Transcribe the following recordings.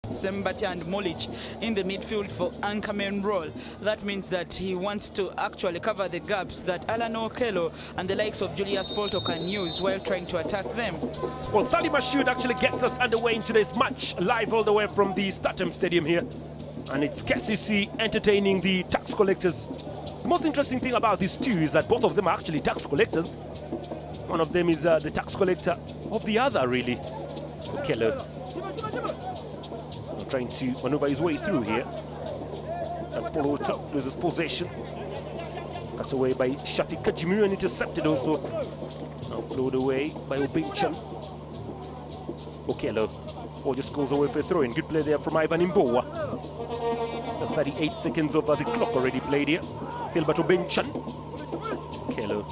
Sembati and Molich in the midfield for anchorman role. That means that he wants to actually cover the gaps that Alan Okello and the likes of Julius Porto can use while trying to attack them. Well, Sally Mashoud actually gets us underway in today's match, live all the way from the Statham Stadium here. And it's Kcca entertaining the tax collectors. The most interesting thing about these two is that both of them are actually tax collectors. One of them is the tax collector of the other, really. Okello trying to maneuver his way through here. That's Polota, loses possession. Cut away by Shafi Kajimu and intercepted also. Now flowed away by Obinchan. Okello. Or just goes away for a throw-in. Good play there from Ivan Imbowa. Just 38 seconds over the clock already played here. Philbert Obinchan. Okello.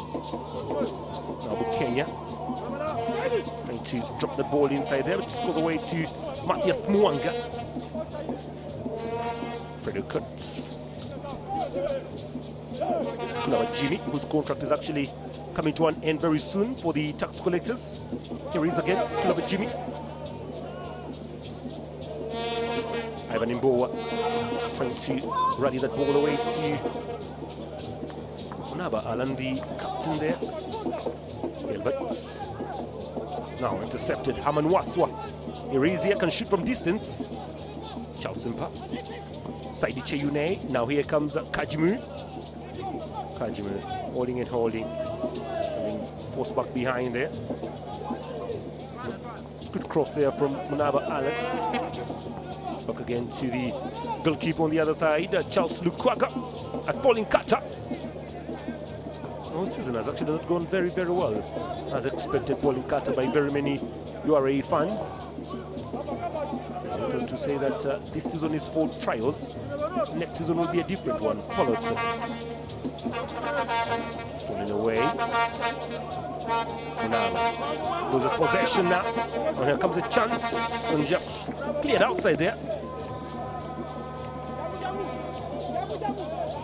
Now Bukenya. Trying to drop the ball inside there, but just goes away to Matthias Mwanga. Fredo Kurtz. Now Jimmy, whose contract is actually coming to an end very soon for the tax collectors. Here he is again, Clever Jimmy. Ivan Imbowa trying to rally that ball away to Naba Alan, the captain there. Gilbert. Now intercepted. Haman Waswa. Erizia can shoot from distance. Chalsimpa. Saidi Cheyune. Now here comes Kajimu. Kajimu holding and holding. Being forced back behind there. It's good cross there from Munaba Allen. Back again to the goalkeeper on the other side, Charles Lukwaga. That's Pauline Kata. This season has actually not gone very, very well, as expected. Pauline Kata by very many URA fans. I'm going to say that this season is for trials. Next season will be a different one. Followed. Stolen away. Now loses possession now. And here comes a chance and just cleared outside there.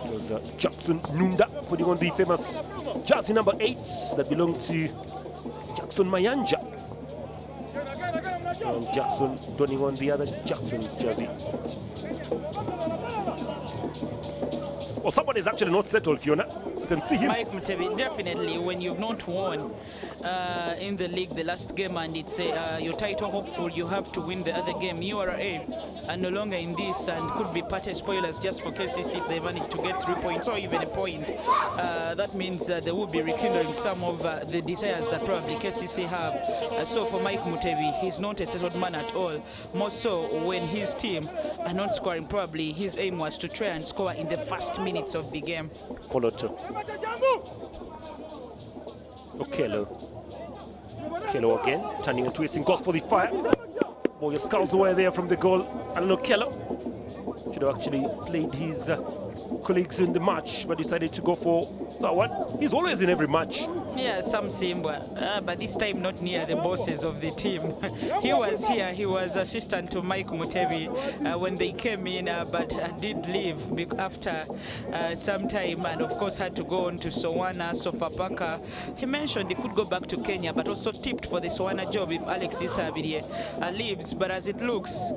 It was Jackson Nunda putting on the famous jersey number 8 that belonged to Jackson Mayanja. And Jackson donning on the other Jackson's jersey. Well, somebody's actually not settled, Fiona. You can see him. Mike Mutebi, definitely, when you've not won in the league the last game and it's your title hopeful, you have to win the other game. URA are no longer in this and could be party spoilers just for Kcca if they manage to get 3 points or even a point. That means they will be rekindling some of the desires that probably Kcca have. So for Mike Mutebi, he's not a settled man at all. More so when his team are not scoring, probably his aim was to try and score in the first minutes of the game. Poloto. Okello. Okello again, turning and twisting, goes for the fire. Ball just sculls away there from the goal. And Okello should have actually played his colleagues in the match, but decided to go for that one. He's always in every match. Yeah, some Simba, but this time not near the bosses of the team. He was here, he was assistant to Mike Mutebi when they came in, but did leave after some time, and of course had to go on to Sowana, Sofapaka. He mentioned he could go back to Kenya, but also tipped for the Sowana job if Alex Isabirie leaves. But as it looks,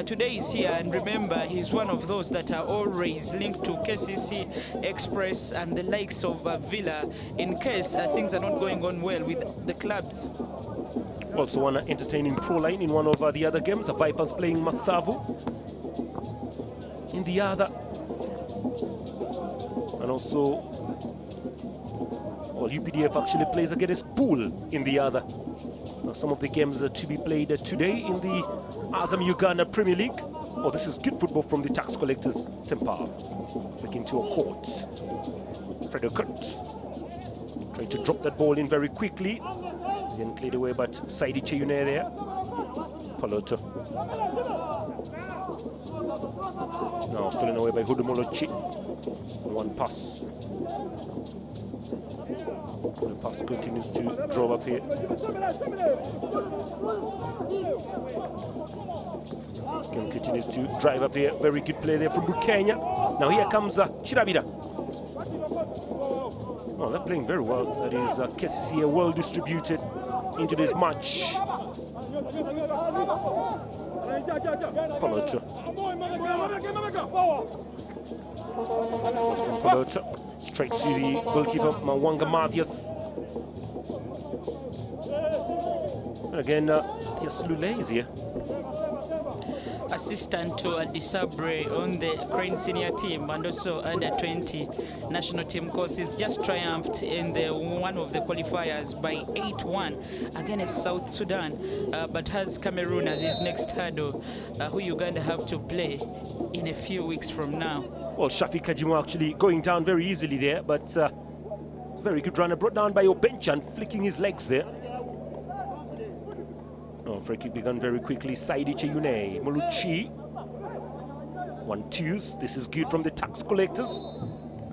today he's here, and remember, he's one of those that are always linked to Kcca Express and the likes of Villa in case things are not going on well with the clubs. Also one entertaining pro line in one of the other games. The Vipers playing Masavu in the other. And also, well, UPDF actually plays against Pool in the other. Now, some of the games are to be played today in the Azam Uganda Premier League. Oh, this is good football from the tax collectors. Sempa looking to a court. Fredo Kurtz trying to drop that ball in very quickly. Then cleared away, but Saidi Cheyune there. Poloto. Now stolen away by Hudumolochi. One pass. The pass continues to draw up here. Again, continues to drive up here. Very good play there from Bukenya. Now here comes Shirabira. Oh, they're playing very well. That is Kcca well distributed into this match. Polota. From Polota. Straight to the goalkeeper, Mwanga Mathias. And again, yes, Lule is here. Assistant to Disabre on the Crane senior team and also under 20 national team courses, just triumphed in the one of the qualifiers by 8-1 against South Sudan, but has Cameroon as his next hurdle, who Uganda have to play in a few weeks from now. Well, Shafi Kajimu actually going down very easily there, but very good runner brought down by Obenchan, flicking his legs there. Oh, free kick begun very quickly. Saidi Cheyune, Moluchi. 1-2s. This is good from the tax collectors.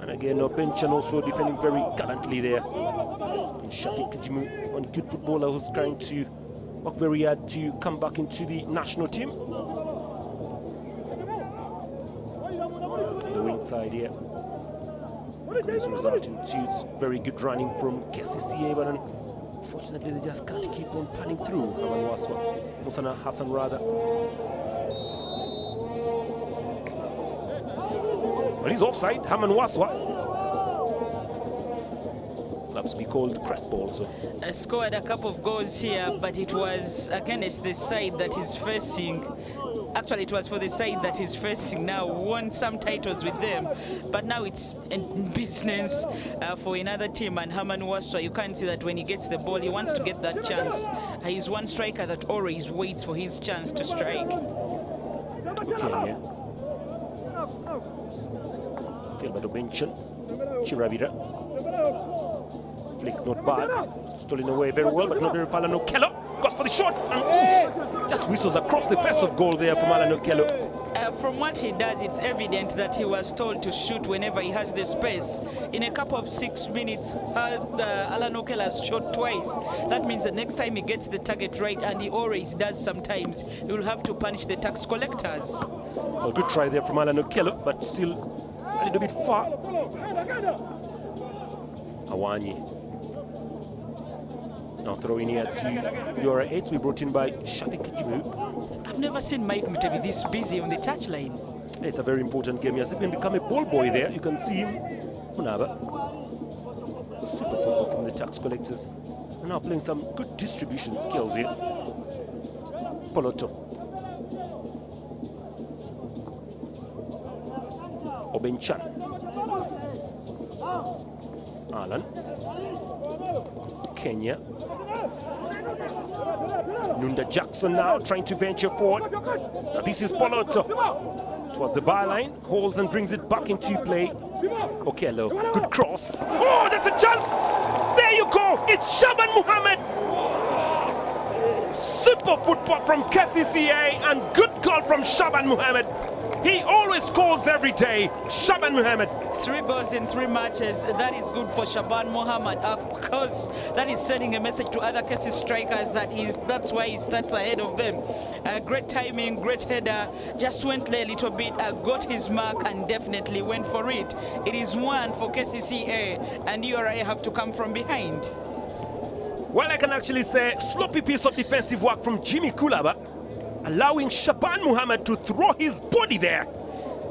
And again, Obenchan also defending very gallantly there. And Shafi Kajimu, one good footballer who's trying to work very hard to come back into the national team. The wing side here. This resulting to very good running from Kcca, but unfortunately they just can't keep on panning through. Musana Hassan rather. But he's offside. Haman Waswa. Loves to be called Crespo also. Scored a couple of goals here, but it was against the side that is facing. Actually, it was for the side that is facing now. Won some titles with them, but now it's in business for another team. And Haman Waswa, you can't see that when he gets the ball, he wants to get that chance. He's one striker that always waits for his chance to strike. Okay, yeah. Gilbert Obenchan, Chiravira. Flick not bad. Stolen away very well, but not very far. Alano Kello goes for the shot and oof, just whistles across the face of goal there from Alano Kello. From what he does, it's evident that he was told to shoot whenever he has the space. In a couple of 6 minutes, Alano Kello has shot twice. That means that next time he gets the target right, and he always does sometimes, he will have to punish the tax collectors. Well, good try there from Alano Kello, but still a little bit far. Awanyi. Now throwing here to Ura Fc, we brought in by Shafi Kajimu. I've never seen Mike Mutebi this busy on the touchline. It's a very important game. He has even become a ball boy there. You can see him. Munaba. Super football from the tax collectors. And now playing some good distribution skills here. Poloto. Obenchan. Alan. Kenya. Nunda Jackson now trying to venture forward. Now this is Poloto. Towards the byline, holds and brings it back into play. Okello, good cross. Oh, that's a chance! There you go! It's Shaban Muhammad! Super football from Kcca and good goal from Shaban Muhammad. He always scores every day. Shaban Muhammad. 3 goals in 3 matches. That is good for Shaban Muhammad. Of course, that is sending a message to other Kcca strikers that's why he starts ahead of them. Great timing, great header. Just went there a little bit, got his mark, and definitely went for it. It is 1 for Kcca, and Ura have to come from behind. Well, I can actually say sloppy piece of defensive work from Jimmy Kulaba, allowing Shaban Muhammad to throw his body there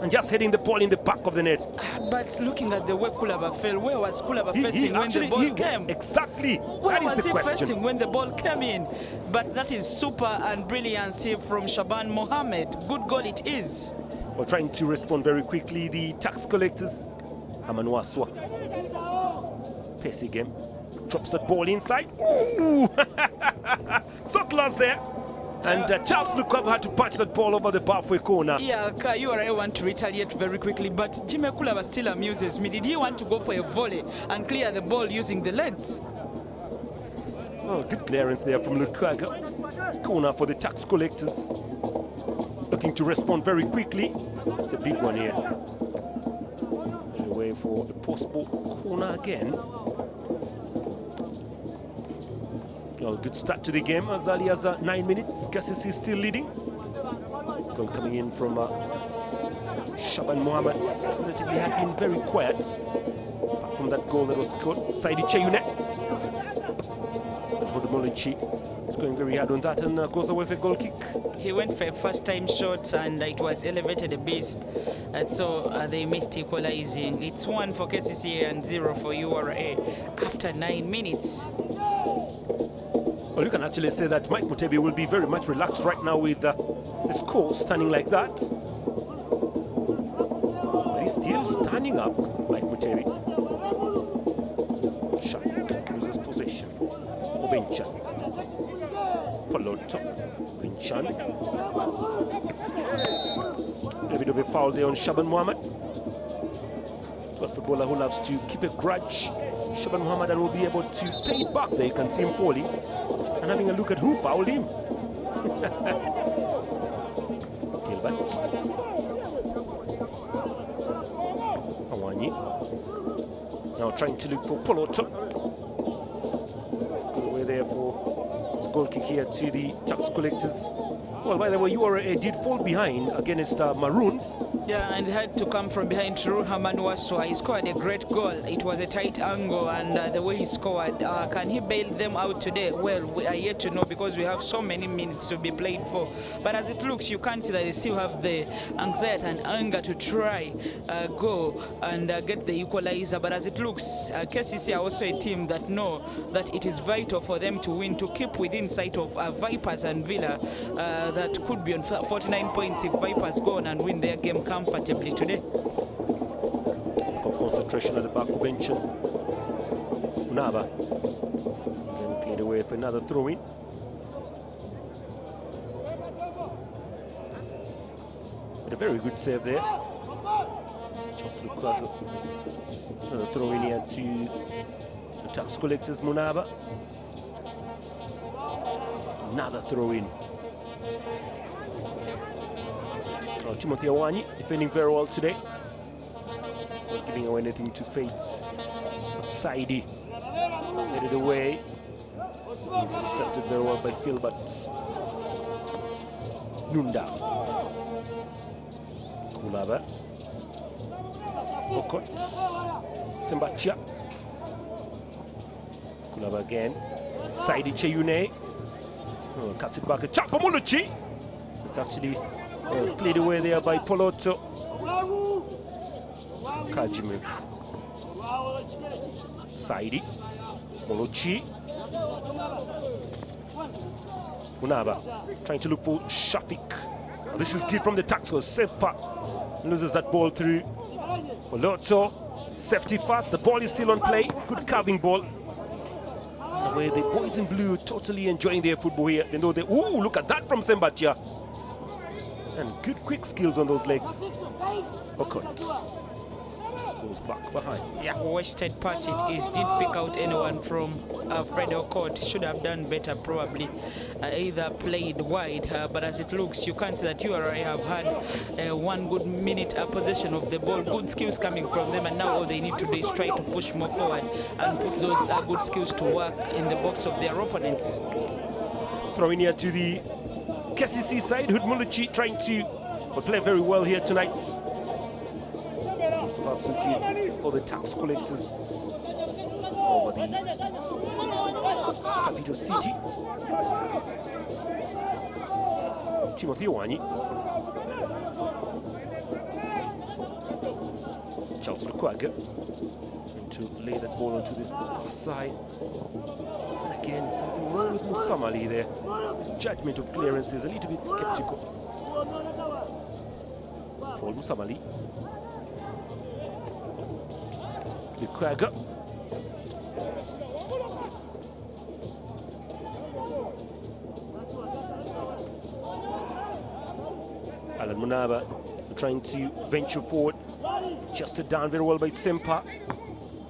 and just heading the ball in the back of the net. But looking at the way Kulaba fell, where was Kulaba facing when the ball came? Exactly. Where that is was the he question. facing when the ball came in? But that is super and brilliant save from Shaban Mohammed. Good goal it is. We're trying to respond very quickly. The tax collectors. Haman Waswa. Pacey game. Drops that ball inside. Ooh! So close there. And Charles Lukaku had to punch that ball over the halfway corner. Yeah, Ura want to retaliate very quickly, but Jimmy Kulaba still amuses me. Did he want to go for a volley and clear the ball using the legs? Oh, good clearance there from Lukaku. Corner for the tax collectors. Looking to respond very quickly. It's a big one here. Away for the post-ball corner again. Well, good start to the game as early as 9 minutes. Kcca is still leading. Goal coming in from Shaban Muhammad. Relatively had been very quiet apart from that goal that was scored. Saidi Cheyune. Molichi is going very hard on that and goes away for a goal kick. He went for a first-time shot and it was elevated a bit, so they missed equalizing. It's 1 for Kcca and 0 for Ura after 9 minutes. Well, you can actually say that Mike Mutebi will be very much relaxed right now with the score standing like that. But he's still standing up, Mike Mutebi. Shafik loses possession. Obenchan. Poloto. Obenchan. A bit of a foul there on Shaban Mohammed. To a footballer who loves to keep a grudge. Shaban Mohammed will be able to pay it back there. You can see him falling and having a look at who fouled him. Gilbert. Awanyi. Now trying to look for Poloto. Good away there for his goal kick here to the tax collectors. Well, by the way, Ura did fall behind against Maroons. Yeah, and had to come from behind through Haman Waswa. He scored a great goal. It was a tight angle, and the way he scored, can he bail them out today? Well, we are yet to know because we have so many minutes to be played for. But as it looks, you can't see that they still have the anxiety and anger to try go and get the equalizer. But as it looks, Kcca are also a team that know that it is vital for them to win, to keep within sight of Vipers and Villa. That could be on 49 points if Vipers go on and win their game comfortably today. Concentration at the back of bench. Unava then played away for another throw-in. But a very good save there. Just look at another throw-in here to the tax collectors. Munaba. Another throw-in. Timothy Awanyi defending very well today, not giving away anything to Fates. Saidi made it away, intercepted very well by Philbert. Nunda, Kulaba, Okot, Sembatia, Kulaba again, Saidi Cheyune, cuts it back, a chance for Muluchi. It's actually played away there by Poloto. Kajimu. Saidi. Molochi. Unaba trying to look for Shafik. This is good from the tackle. Sepa loses that ball through. Poloto. Safety fast. The ball is still on play. Good carving ball. Where the boys in blue totally enjoying their football here. They know they. Ooh, look at that from Sembatia. And good quick skills on those legs. Okot just goes back behind. Yeah, wasted pass it is. Did pick out anyone from Fred Okot. Should have done better probably. Either played wide, but as it looks, you can't say that Ura have had 1 good minute possession of the ball. Good skills coming from them, and now all they need to do is try to push more forward and put those good skills to work in the box of their opponents. Throwing here to the Kcca side. Hudmuluchi trying to play very well here tonight. It's Fasuki for the tax collectors over the capital city. Timothy Awanyi. Charles Lukwaga to lay that ball onto the far side. And again, something wrong with Musamali there. His judgment of clearance is a little bit skeptical. Paul Musamali. Lukwaga. Alan Munaba trying to venture forward. Adjusted down very well by Sempa.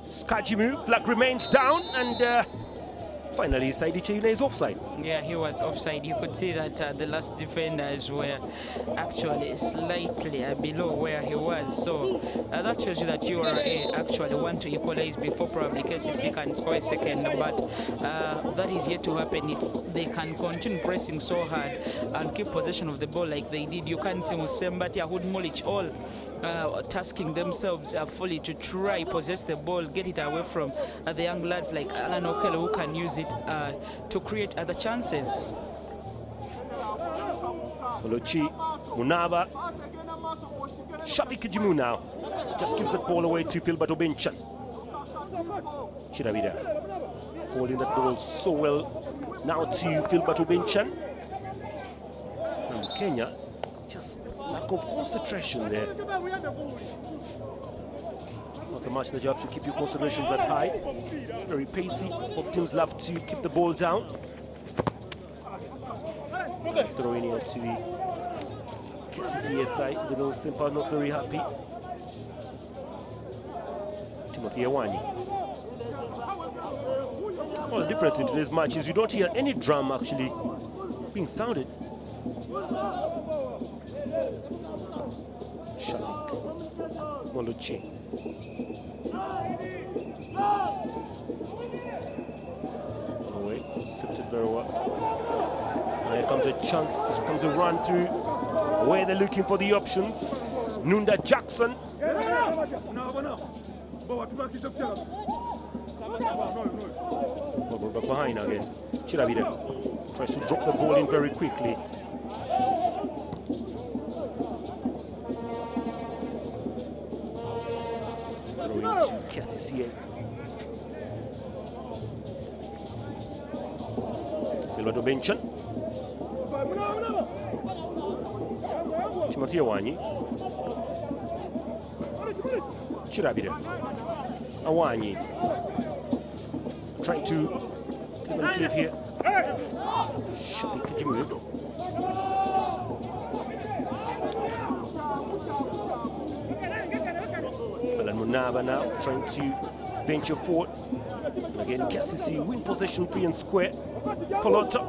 Skajimu, flag remains down, and finally Saidi Cheyune is offside. Yeah, he was offside. You could see that the last defenders were actually slightly below where he was. So that shows you that Ura actually want to equalize before probably Kcca can score a second. But that is yet to happen if they can continue pressing so hard and keep possession of the ball like they did. You can see Musembati, Ahud Mulich all tasking themselves fully to try possess the ball, get it away from the young lads like Alan Okelo who can use it. it to create other chances. Olochi, Munava, Shafi Kijimu now just gives that ball away to Philbert Obenchan. Chiravida holding that ball so well now to Philbert Obenchan. And Kenya, just lack of concentration there. Not a match that you have to keep your concentrations that high. It's very pacey. Both teams love to keep the ball down. Throwing here to the Kcca side, little Simpa not very happy. Timothy Awani. Well, the difference in today's match is you don't hear any drum actually being sounded. Shafik Molucci. Away, sipped it very well. And here comes a chance, comes a run through. Where they're looking for the options. Nunda Jackson. Back behind again. Chiravida tries to drop the ball in very quickly. Throwing to Kcca. Philbert Obenchan. Timothy Awani. Chiravida. Awani. Trying to give them a cliff here. Shafi Kijimu. Alan Munava now trying to venture forward. And again, Kcca win possession free and square. Polota.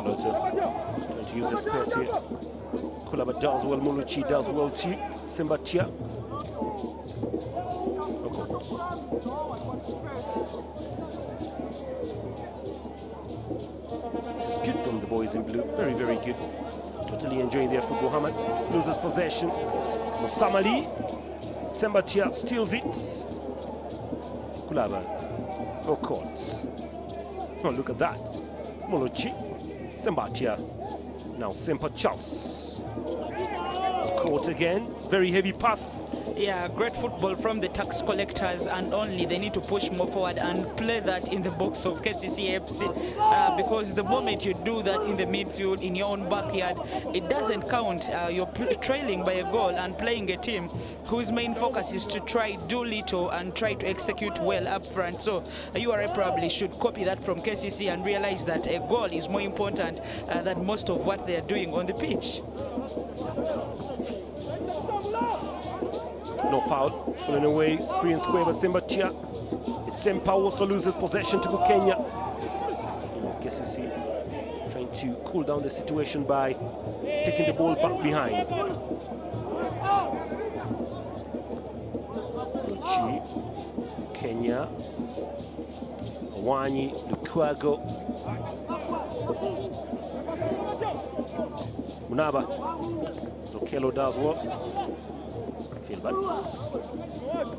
Trying to use the space here. Kulaba does well, Molucci does well too. Sembatia. Good from the boys in blue, very, very good. Totally enjoying their football. Hamad loses possession. Musamali. Sembatia steals it. Kulaba. No courts. Oh, look at that. Molucci. Sembatia. Now Sempa Chaus. Caught again. Very heavy pass. Yeah, great football from the tax collectors, and only they need to push more forward and play that in the box of Kcca Fc, because the moment you do that in the midfield in your own backyard, it doesn't count. You're trailing by a goal and playing a team whose main focus is to try do little and try to execute well up front. So Ura probably should copy that from Kcca and realize that a goal is more important than most of what they're doing on the pitch. No foul, stolen away, free and square by Sembatia. It's Sempa also loses possession to Kenya. Kcca trying to cool down the situation by taking the ball back behind. Luchi, Kenya, Awani, Lukwago, Munaba, Lokelo does well. Philbert,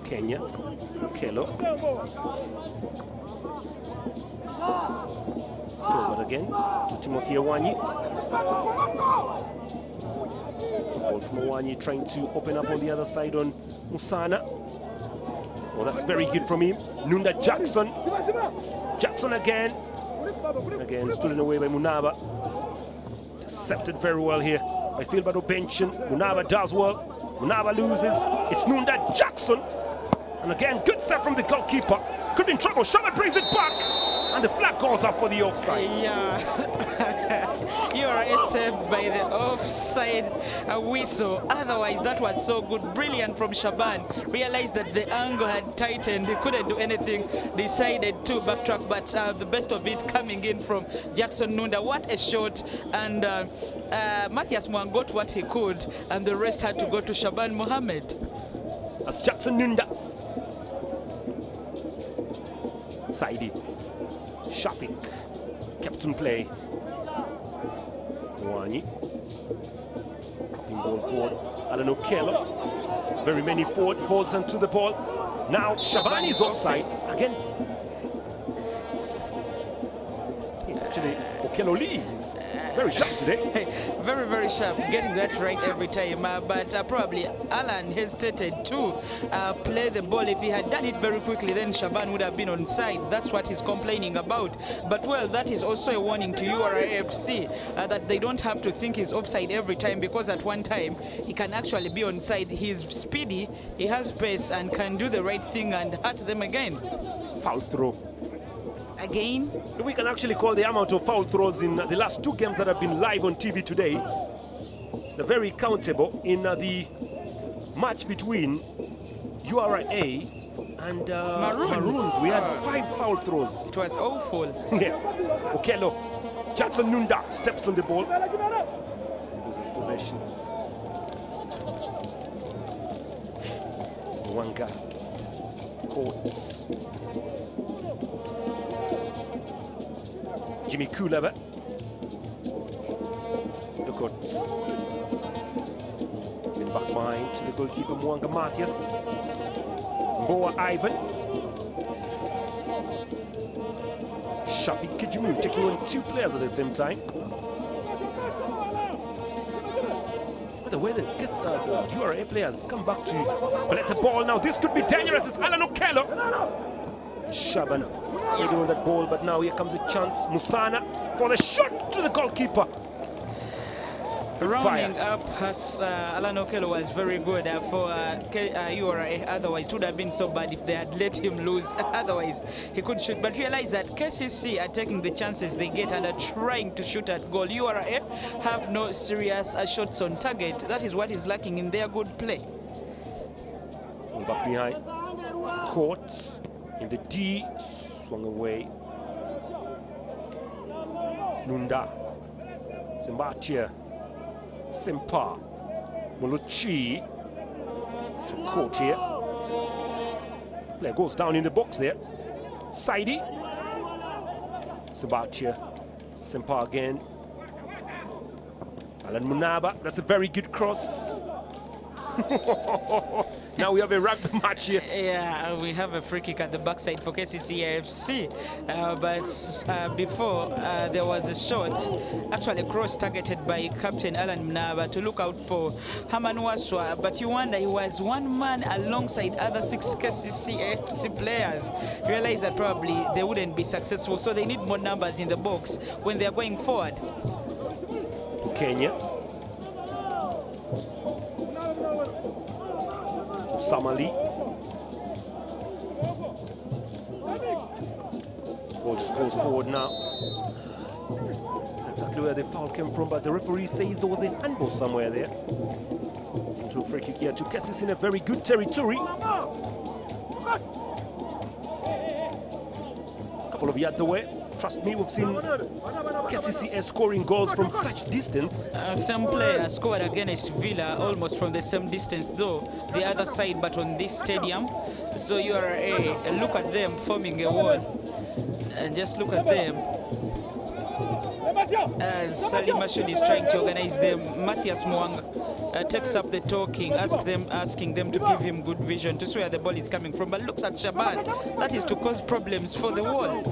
Kenya, Kelo. Philbert again to Timothy Awani. Ball from Awani trying to open up on the other side on Musana. Oh, that's very good from him. Nunda Jackson. Jackson again. Again, stolen away by Munava. Intercepted very well here by Philbert Obenchan. Munava does well. Munava loses. It's Nunda Jackson. And again, good set from the goalkeeper. Could be in trouble. Shabbat brings it back. And the flag goes up for the offside. Yeah. Ura saved by the offside whistle. Otherwise, that was so good. Brilliant from Shaban. Realized that the angle had tightened. He couldn't do anything. Decided to backtrack. But the best of it coming in from Jackson Nunda. What a shot. And Matthias Mwan got what he could. And the rest had to go to Shaban Mohammed. That's Jackson Nunda. Saidi. Shafik. Captain play. Wani. Popping ball forward. Alan Okello. Very many forward. Holds onto the ball. Now Shaban is offside. Again, actually, Okello leaves. Very sharp today. Very, very sharp, getting that right every time. But probably Alan hesitated to play the ball. If he had done it very quickly, then Shaban would have been on side. That's what he's complaining about. But well, that is also a warning to Ura Fc that they don't have to think he's offside every time, because at one time he can actually be on side. He's speedy, he has pace, and can do the right thing and hurt them again. Foul throw. Again? We can actually call the amount of foul throws in the last 2 games that have been live on TV today. They're very countable. In the match between URA and Maroons, we had 5 foul throws. It was awful. Yeah. Okello. Jackson Nunda steps on the ball. Loses possession. Wanga. Courts. Jimmy Kulava. Look at in back behind to the goalkeeper Mwanga Matthias. Mboa Ivan. Shafi Kijimu taking on 2 players at the same time. But the way the URA players come back to collect the ball now, this could be dangerous. It's Alan Okello. Shaban leading on that ball, but now here comes a chance. Musana for the shot to the goalkeeper. Rounding up, Alan Okello was very good for Ura. Otherwise, it would have been so bad if they had let him lose. Otherwise, he could shoot. But realize that Kcca are taking the chances they get and are trying to shoot at goal. Ura have no serious shots on target. That is what is lacking in their good play. Back behind. Courts in the D. Swung away. Nunda. Simbatia. Sempa. Muluchi. So caught here. Player goes down in the box there. Saidi. Simbatia. Sempa again. Alan Munaba. That's a very good cross. Now we have a rugby match here. Yeah, we have a free kick at the backside for Kcca Fc. But before, there was a shot, actually a cross targeted by Captain Alan Mnaba to look out for Haman Waswa. But you wonder, he was one man alongside other 6 Kcca Fc players. Realize that probably they wouldn't be successful, so they need more numbers in the box when they are going forward. Kenya. Samali. Ball just goes forward now. Exactly where the foul came from, but the referee says there was a handball somewhere there. Into a free kick here to Kcca in a very good territory. A couple of yards away. Trust me, we've seen Kcca scoring goals from such distance. Some player scored against Villa almost from the same distance, though the other side, but on this stadium. So you are look at them forming a wall, and just look at them as Salim Mashud is trying to organize them. Matthias Mwanga takes up the talking, asking them to give him good vision to see where the ball is coming from. But looks at Shaban, that is to cause problems for the wall.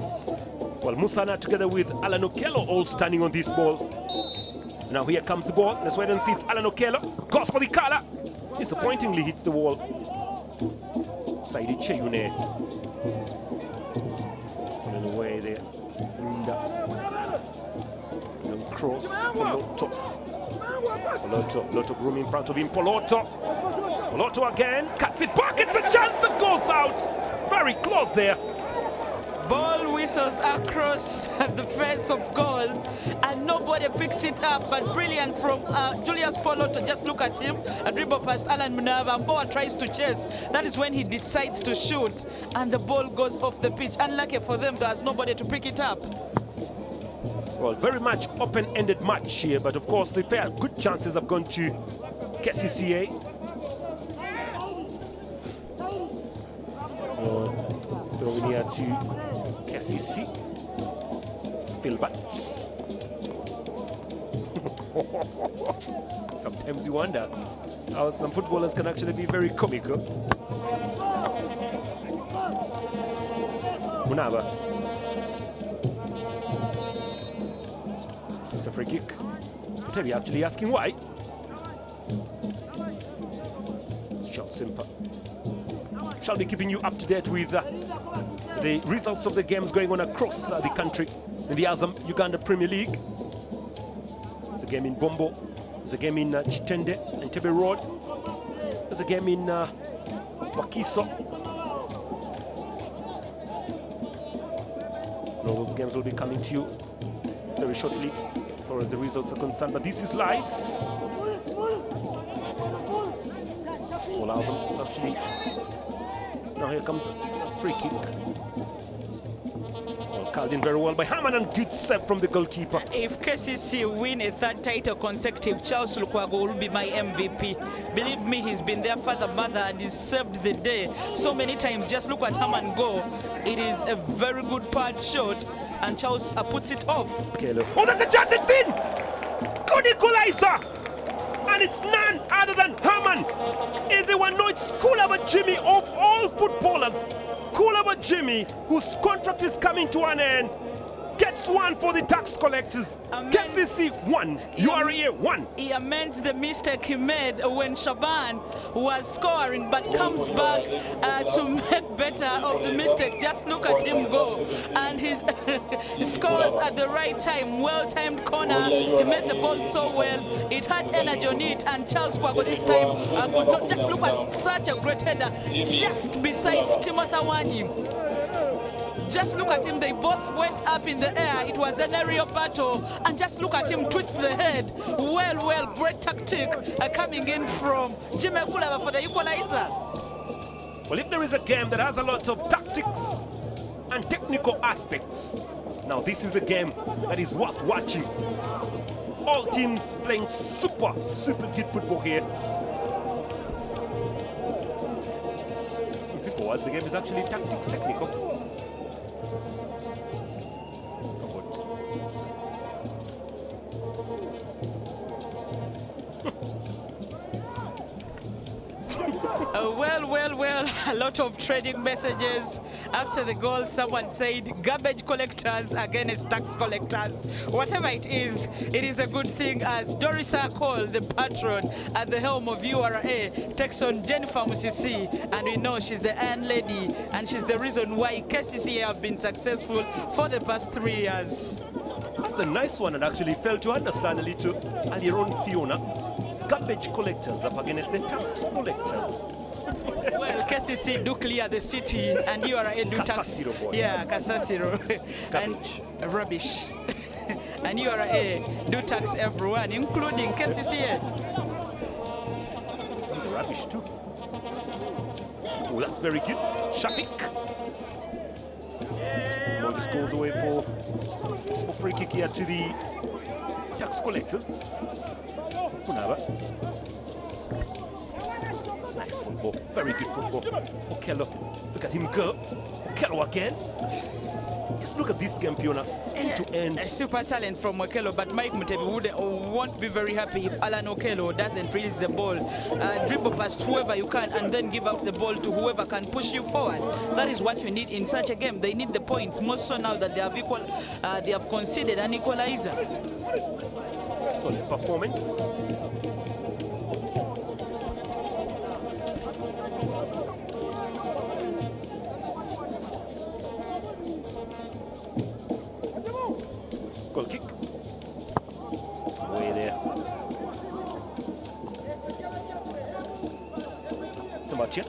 Well, Musana together with Alan Okello all standing on this ball. Now here comes the ball. Let's wait and see. It's Alan Okello. Goes for the collar. Disappointingly hits the wall. Saidi Cheyune. Still away there. Long cross. Poloto. Poloto room in front of him. Poloto again. Cuts it back. It's a chance that goes out. Very close there. Ball whistles across the face of goal and nobody picks it up. But brilliant from Julius Poloto. Just look at him. A dribble past Alan Munava. Mboa tries to chase. That is when he decides to shoot and the ball goes off the pitch. Unlucky for them, there's nobody to pick it up. Well, very much open-ended match here, but of course the fair good chances have gone to Kcca. Throwing here to Kcca. Philbert. Sometimes you wonder how some footballers can actually be very comical. Munaba. free kick. Mutebi actually asking why. It's Charles Simper. Shall be keeping you up to date with the results of the games going on across the country in the Azam Uganda Premier League. There's a game in Bombo. There's a game in Chitende and Tebe Road. There's a game in Wakiso. All those games will be coming to you very shortly as far as the results are concerned. But this is live. All Azam is actually. Now here comes a free kick. Called in very well by Haman, and good save from the goalkeeper. If KCC win a third title consecutive, Charles Lukwago will be my MVP. Believe me, he's been their father, mother, and he's saved the day so many times. Just look at Haman go. It is a very good part shot, and Charles puts it off. Oh, that's a chance, it's in! Good equalizer! And it's none other than Haman. Is it one? No, it's Kulaba Jimmy of all footballers. Kulaba Jimmy, whose contract is coming to an end, gets one for the tax collectors. KCC 1, URA 1. He amends the mistake he made when Shaban was scoring, but comes back to make better of the mistake. Just look at him go. And he scores at the right time. Well-timed corner. He made the ball so well. It had energy on it. And Charles Kwago this time could not. Just look at such a great header. Just besides Timothy Wanyim. Just look at him, they both went up in the air. It was an aerial battle, and just look at him twist the head. Well, great tactic coming in from Jimmy Kulaba for the equalizer. Well, if there is a game that has a lot of tactics and technical aspects, now this is a game that is worth watching. All teams playing super good football here. The game is actually tactics, technical. Well, a lot of trading messages. After the goal, someone said garbage collectors against tax collectors. Whatever it is a good thing, as Dorisa Cole, the patron at the helm of URA, takes on Jennifer Musisi, and we know she's the iron lady, and she's the reason why KCCA have been successful for the past 3 years. That's a nice one, and actually failed to understand a little earlier on, Fiona. Garbage collectors up against the tax collectors. Well, KCC do clear the city, and URA do tax. Yeah, Kasasiro. And rubbish. And URA do tax everyone, including KCCA. Rubbish too. Oh, that's very good. Shafik. Ball just goes away for a free kick here to the tax collectors. Kunaba. Nice football, very good football. Okello, look at him go. Okello again. Just look at this game, Fiona, end to end. A super talent from Okello, but Mike Mutebi won't be very happy if Alan Okello doesn't release the ball. Dribble past whoever you can and then give out the ball to whoever can push you forward. That is what you need in such a game. They need the points, more so now that they have conceded an equalizer. Solid performance. Goal kick. Way there. Sambatia.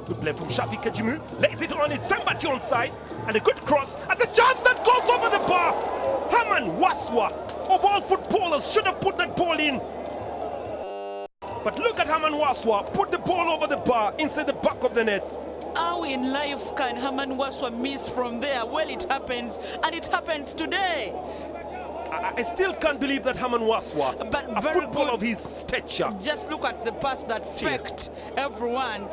Good play from Shafi Kajimu. Lays it on it. Sambatia on side. And a good cross. That's a chance that goes over the bar. Haman Waswa, of all footballers, should have put that ball in. But look at Haman Waswa. Put the ball over the bar inside the back of the net. How in life can Haman Waswa miss from there? Well, it happens, and it happens today. I still can't believe that Haman Waswa, a footballer of his stature. Just look at the pass that faked everyone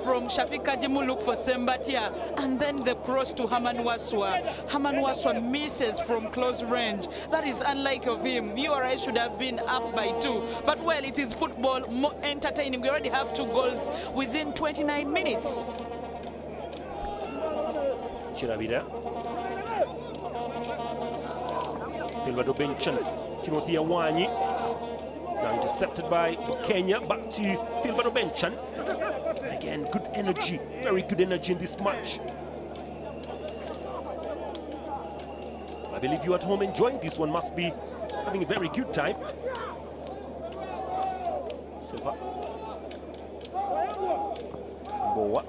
from Shafiq Kajimu, look for Sembatia, and then the cross to Haman Waswa. Haman Waswa misses from close range. That is unlike of him. URA should have been up by 2. But well, it is football, more entertaining. We already have 2 goals within 29 minutes. Chiravida. Filbert Obenchan, Timothy Awanyi. Now intercepted by Kenya, back to Filbert Obenchan. Again, good energy, very good energy in this match. I believe you at home enjoying this one must be having a very good time. Silva. Boa.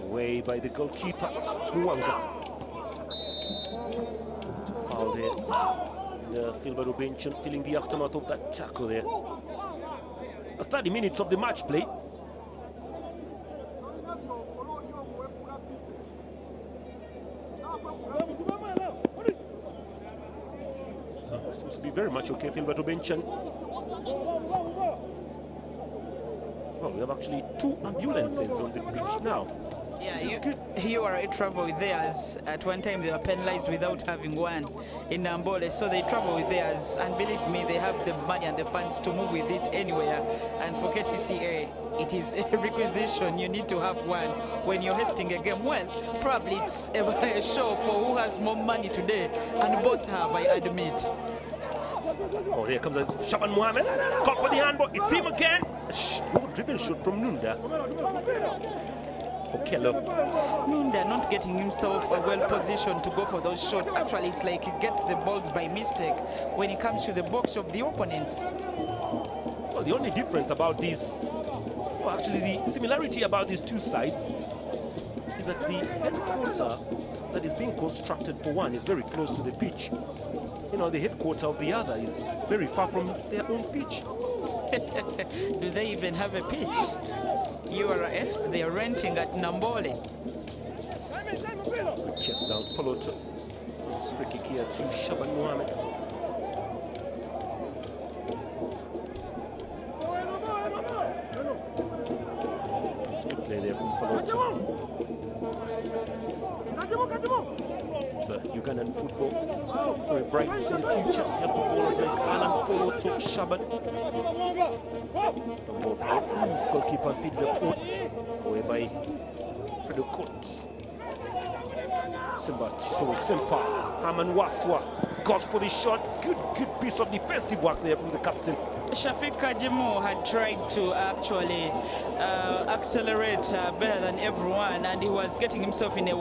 Away by the goalkeeper, Muanga. Foul there. Filbert Obenchan feeling the aftermath of that tackle there. 30 minutes of the match play. Seems to be very much okay, Filbert Obenchan. Well, we have actually 2 ambulances on the pitch now. Yeah, Ura travel with theirs. At one time they were penalized without having one in Nambole, so they travel with theirs, and believe me, they have the money and the funds to move with it anywhere. And for Kcca, it is a requisition. You need to have one when you're hosting a game. Well, probably it's a show for who has more money today, and both have, I admit. Oh, there comes Shaban Mohamed. Caught for the handball. It's him again. Good dribble shot from Nunda. Okello. Nunda not getting himself well positioned to go for those shots. Actually, it's like he gets the balls by mistake when it comes to the box of the opponents. Well, the only difference about this, well, actually the similarity about these two sides is that the headquarter that is being constructed for one is very close to the pitch. You know, the headquarter of the other is very far from their own pitch. Do they even have a pitch? They are renting at Nambole. Good chest down, Poloto. It's free kick here to Shaban Mohamed. It's good play there from Poloto. It's Ugandan football. Very bright in the future. You have footballers like Alan Poloto, Shaban. Goalkeeper picked the point away by Fredo Coates. Simba, Haman Waswa goes for the shot. Good piece of defensive work there from the captain. Shafiq Kajimu had tried to actually accelerate better than everyone, and he was getting himself in a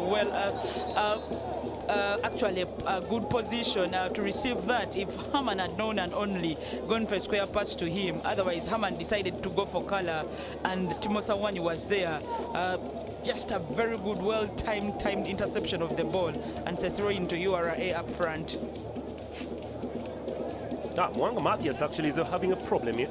actually a good position to receive that if Haman had known and only gone for a square pass to him. Otherwise, Haman decided to go for color, and Timothy Awanyi was there. Just a very good, well-timed interception of the ball, and a throw into Ura up front. Mwanga Matthias actually is having a problem here.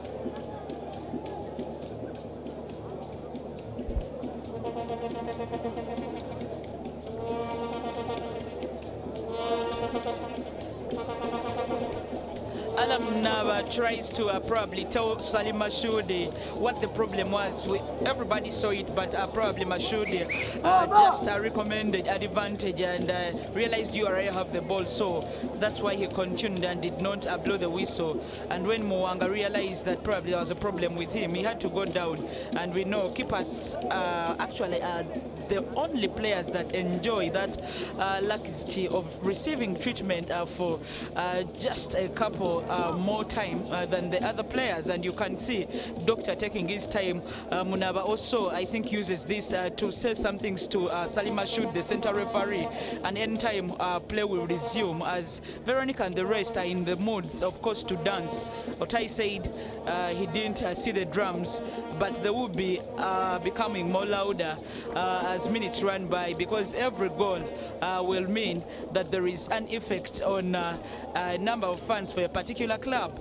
Alam Nava tries to probably tell Salim Mashoudi what the problem was. Everybody saw it, but probably Mashoudi just recommended advantage and realized you already have the ball, so that's why he continued and did not blow the whistle. And when Mwanga realized that probably there was a problem with him, he had to go down. And we know keepers actually are the only players that enjoy that luxury of receiving treatment for just a couple more time than the other players, and you can see Doctor taking his time. Munaba also, I think, uses this to say some things to Salim Mashoud, the center referee, and anytime play will resume, as Veronica and the rest are in the moods, of course, to dance. Otai said he didn't see the drums, but they will be becoming more louder as minutes run by, because every goal will mean that there is an effect on a number of fans for a particular club.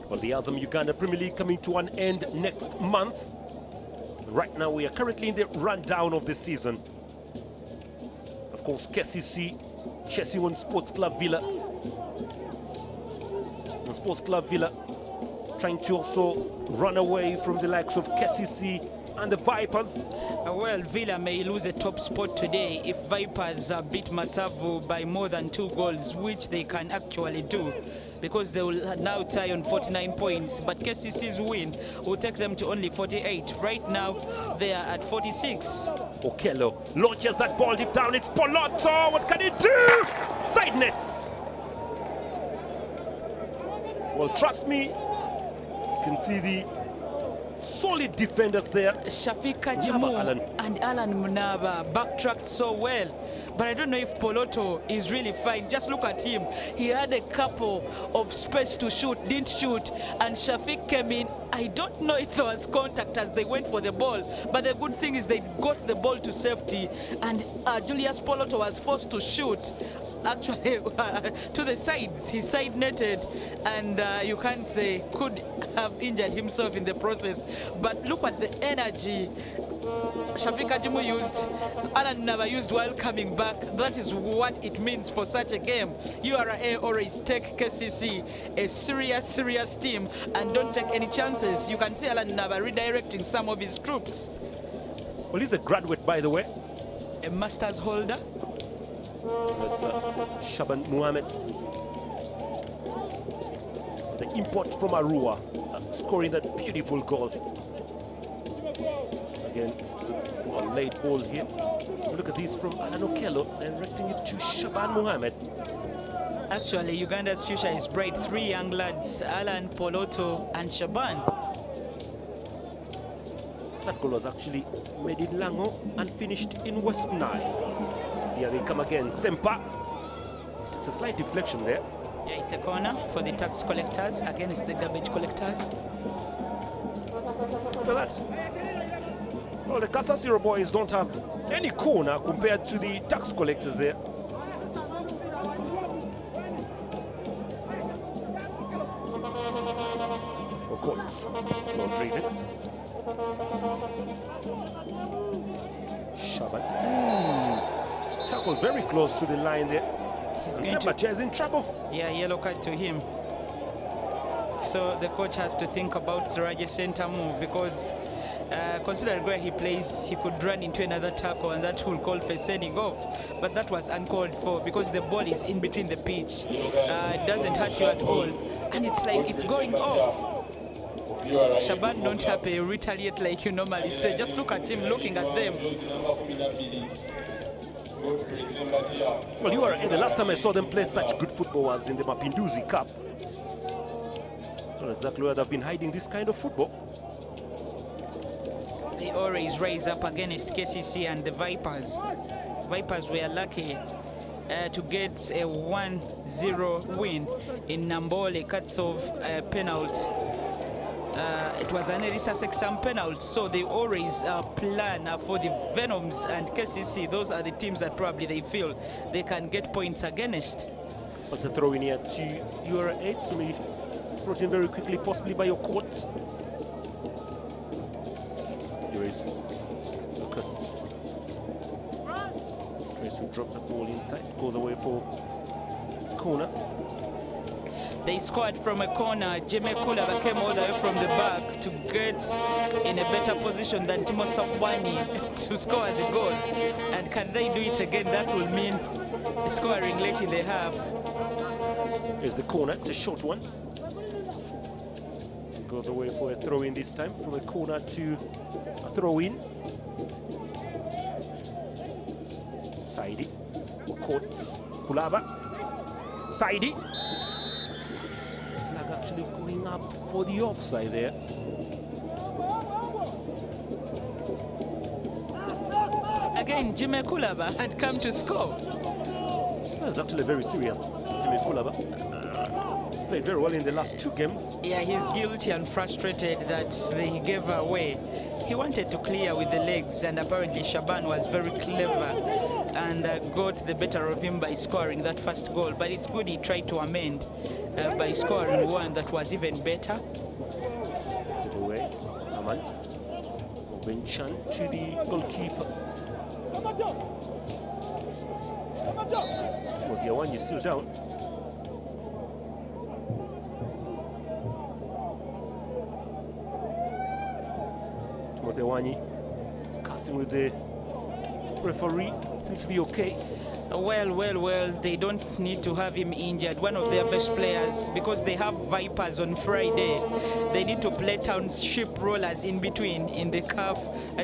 Well, the Azam Uganda Premier League coming to an end next month. Right now we are currently in the rundown of the season. Of course, Kcca chasing on Sports Club Villa. And Sports Club Villa trying to also run away from the likes of Kcca and the Vipers. Well, Villa may lose a top spot today if Vipers beat Masavu by more than 2 goals, which they can actually do, because they will now tie on 49 points. But Kcca's win will take them to only 48. Right now, they are at 46. Okello launches that ball deep down. It's Poloto. What can he do? Side nets. Well, trust me, you can see the solid defenders there. Kcca Alan. Fc and Alan Munaba backtracked so well, but I don't know if Poloto is really fine. Just look at him. He had a couple of space to shoot, didn't shoot, and Shafiq came in. I don't know if there was contact as they went for the ball, but the good thing is they got the ball to safety, and Julius Poloto was forced to shoot. Actually, to the sides, he side netted, and you can't say could have injured himself in the process. But look at the energy Kcca Fc used, Alan never used while coming back. That is what it means for such a game. Ura always take KCC a serious team and don't take any chances. You can see Alan Naba redirecting some of his troops. Well, he's a graduate, by the way. A master's holder. That's Shaban Muhammad, the import from Arua, scoring that beautiful goal. Again, a late ball here. Look at this from Alan Okello, directing it to Shaban Muhammad. Actually, Uganda's future is bright. 3 young lads, Alan, Poloto, and Shaban. That goal was actually made in Lango and finished in West Nile. Here they come again. Sempa. It's a slight deflection there. Yeah, it's a corner for the tax collectors against the garbage collectors. Look at that. Well, the Kcca boys don't have any corner compared to the tax collectors there. Courts. Well driven. Shaban. Tackled very close to the line there. He's in trouble. Yeah, yellow card to him. So the coach has to think about Siraje's center move, because considering where he plays, he could run into another tackle and that will call for sending off. But that was uncalled for because the ball is in between the pitch. It doesn't hurt you at all. And it's like it's going off. Shaban don't happy, retaliate like you normally say. Just look at him looking at them. Well, you are the last time I saw them play such good football was in the Mapinduzi Cup. Not exactly where they've been hiding this kind of football. They always raise up against KCC and the Vipers. Vipers were lucky to get a 1-0 win in Nambole, cuts off penalty. It was an Elisa Sexam penalty, so they always plan for the Venoms and KCC. Those are the teams that probably they feel they can get points against. What's a throw in here to Ura 8? It's going to be brought in very quickly, possibly by your court. Here is Cut. Tries to drop the ball inside, goes away for corner. They scored from a corner. Jeme Kulaba came all the way from the back to get in a better position than Timo Sakwani to score the goal. And can they do it again? That will mean scoring late in the half. Here's the corner. It's a short one. It goes away for a throw-in this time, from a corner to a throw-in. Saidi. Courts. Kulava. Saidi. Actually going up for the offside there. Again, Jimmy Kulaba had come to score. That was actually very serious, Jimmy Kulaba. He's played very well in the last 2 games. Yeah, he's guilty and frustrated that they gave away. He wanted to clear with the legs, and apparently Shaban was very clever and got the better of him by scoring that first goal. But it's good he tried to amend by scoring one that was even better. Put away, Aman. Benchan to the goalkeeper. Timothy Awanyi is still down. Timothy Awanyi discussing with the referee. Seems to be okay. Well, they don't need to have him injured. One of their best players, because they have Vipers on Friday. They need to play Township Rollers in between in the CAF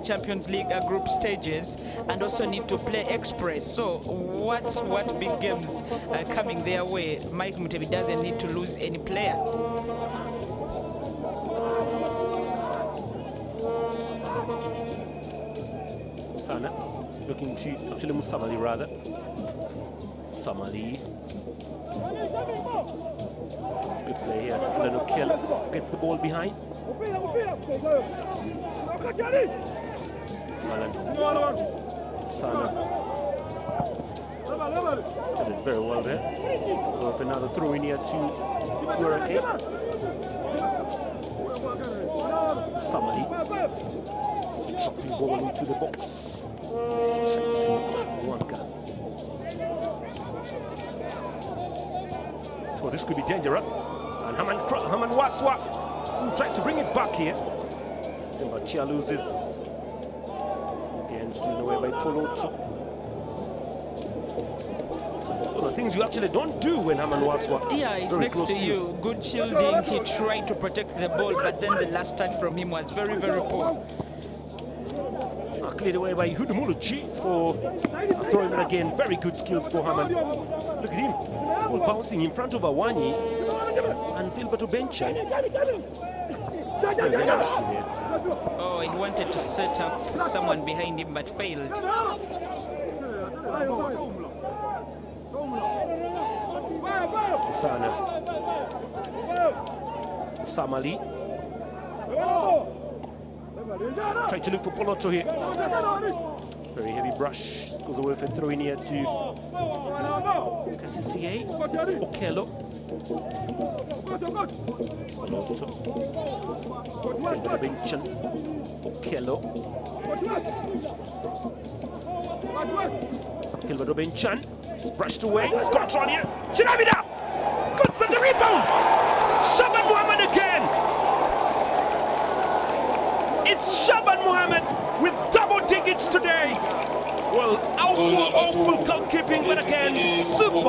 Champions League group stages, and also need to play Express. So what big games coming their way? Mike Mutebi doesn't need to lose any player. Sana looking to actually Musamali rather. Samali. It's a good play here. Leno Kill gets the ball behind. Alan. Sana. Did it very well there. Go for another throw in here to Ura Fc. Samali. Dropping ball into the box. Straight to Wanka. Oh, this could be dangerous. And Haman Waswa, who tries to bring it back here. Simba Chia loses. Again, stolen away by Poloto. Well, the things you actually don't do when Haman Waswa. Yeah, he's next to you. Good shielding. He tried to protect the ball, but then the last touch from him was very, very poor. Cleared away by Hudumuluchi for throwing it again. Very good skills for Haman. Look at him. Ball bouncing in front of Awanyi and Philberto Benchan. Oh, he wanted to set up someone behind him but failed. Sana. Samali. Trying to look for Poloto here. Very heavy brush. Goes away for throwing here to Kcca. It's Okello. Poloto. Benchan. Okello. Philberto Benchan. It's brushed away. It's control here. Chinabida! Good set the rebound! Shaban Mohammed again! It's Shaban Mohammed with double digits today. Well, awful goalkeeping, but again, super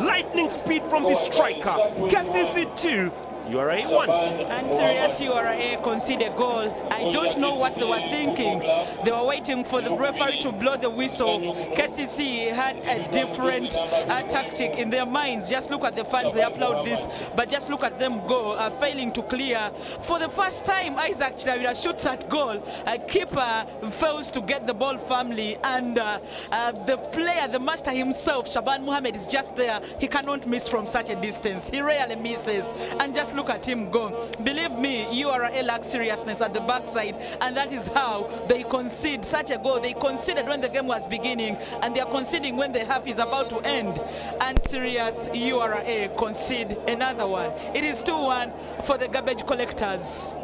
lightning speed from the striker. Kcca 2, Ura 1. And serious Ura conceded a goal. I don't know what they were thinking. They were waiting for the referee to blow the whistle. Kcca had a different tactic in their minds. Just look at the fans, they applaud this, but just look at them go, failing to clear. For the first time, Isaac Chilavira shoots at goal. A keeper fails to get the ball firmly, and the player, the master himself, Shaban Mohammed, is just there. He cannot miss from such a distance. He rarely misses, and just look at him go. Believe me, Ura lacks seriousness at the backside, and that is how they concede such a goal. They conceded when the game was beginning, and they are conceding when the half is about to end. And serious Ura concede another one. It is 2-1 for the garbage collectors.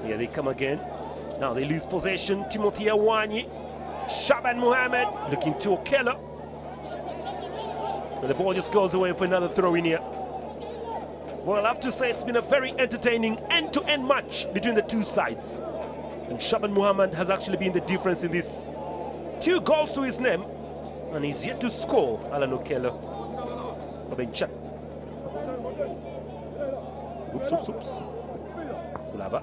Here they come again. Now they lose possession. Timothy Awanyi. Shaban Mohammed looking to Okello. And the ball just goes away for another throw in here. Well, I have to say it's been a very entertaining end-to-end match between the two sides. And Shaban Mohammed has actually been the difference in this. 2 goals to his name, and he's yet to score. Alan Okello. Benchan. Oops. Kulaba.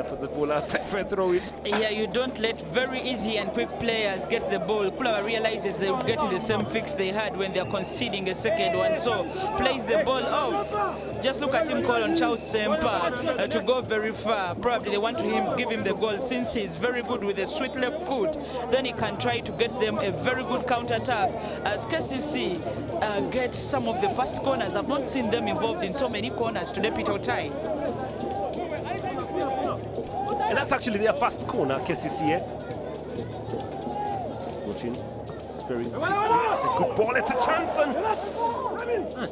For the ball outside for a throw in. Yeah, you don't let very easy and quick players get the ball. Kulaba realizes they will get in the same fix they had when they're conceding a second one, so plays the ball off. Just look at him call on Charles Sempa to go very far. Probably they want to give him the goal since he's very good with a sweet left foot. Then he can try to get them a very good counter-attack. As Kcca get some of the fast corners, I've not seen them involved in so many corners today, Peter Otai. And that's actually their first corner, Kcca. Watching. It's very quick. It's a good ball, it's a chance, and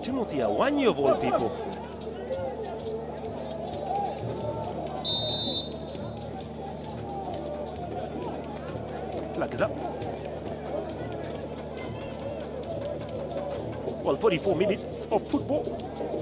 Timothy Awanyi of all people. Flag is up. Well, 44 minutes of football.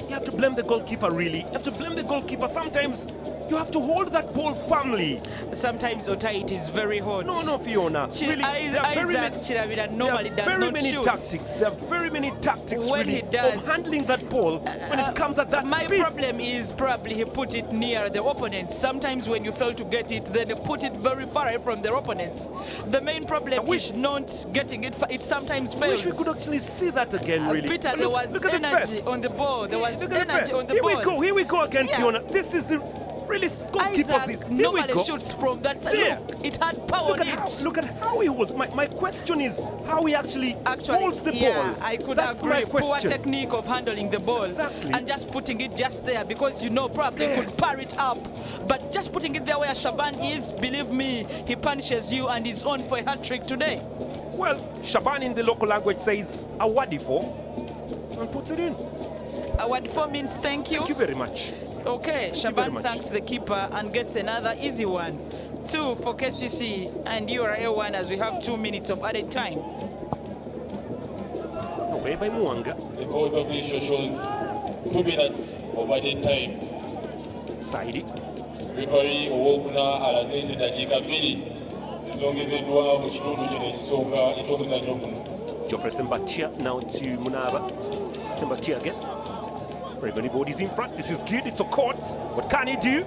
You have to blame the goalkeeper, really. You have to blame the goalkeeper. Sometimes You have to hold that ball firmly. Sometimes, Otai, it is very hot. No, Fiona. Really, there are very many tactics. There are very many tactics when really he does, of handling that ball when it comes at that my speed. My problem is probably he put it near the opponent. Sometimes when you fail to get it, then you put it very far away from their opponents. The main problem is not getting it. It sometimes fails. I wish we could actually see that again, really. Peter, there was energy on the ball. There was energy on the ball. Here we go again, Fiona. This is the really goalkeepers. Normally shoots from that side. There. Look, it had power on it. Look at how he holds. My question is how he actually holds the ball. I could That's agree. my question. Poor technique of handling the ball and just putting it just there, because probably could par it up, but just putting it there where Shaban is, believe me, he punishes you and is on for a hat-trick today. Well, Shaban in the local language says awadifo and puts it in. Awadifo means thank you. Thank you very much. Okay, Shaban thanks the keeper and gets another easy one. 2 for KCC and Ura 1 as we have 2 minutes of added time. Away by Muanga. The board official shows 2 minutes of added time. Saidi. Referee Owokuna alazete dakika 2 zilongezeddwa mu kitundu kino ekisooka eky'omuzannyo guno. Geoffrey Sembatia now to Munaba. Sembatia again. Everybody bodies in front. This is good. It's a court. What can he do?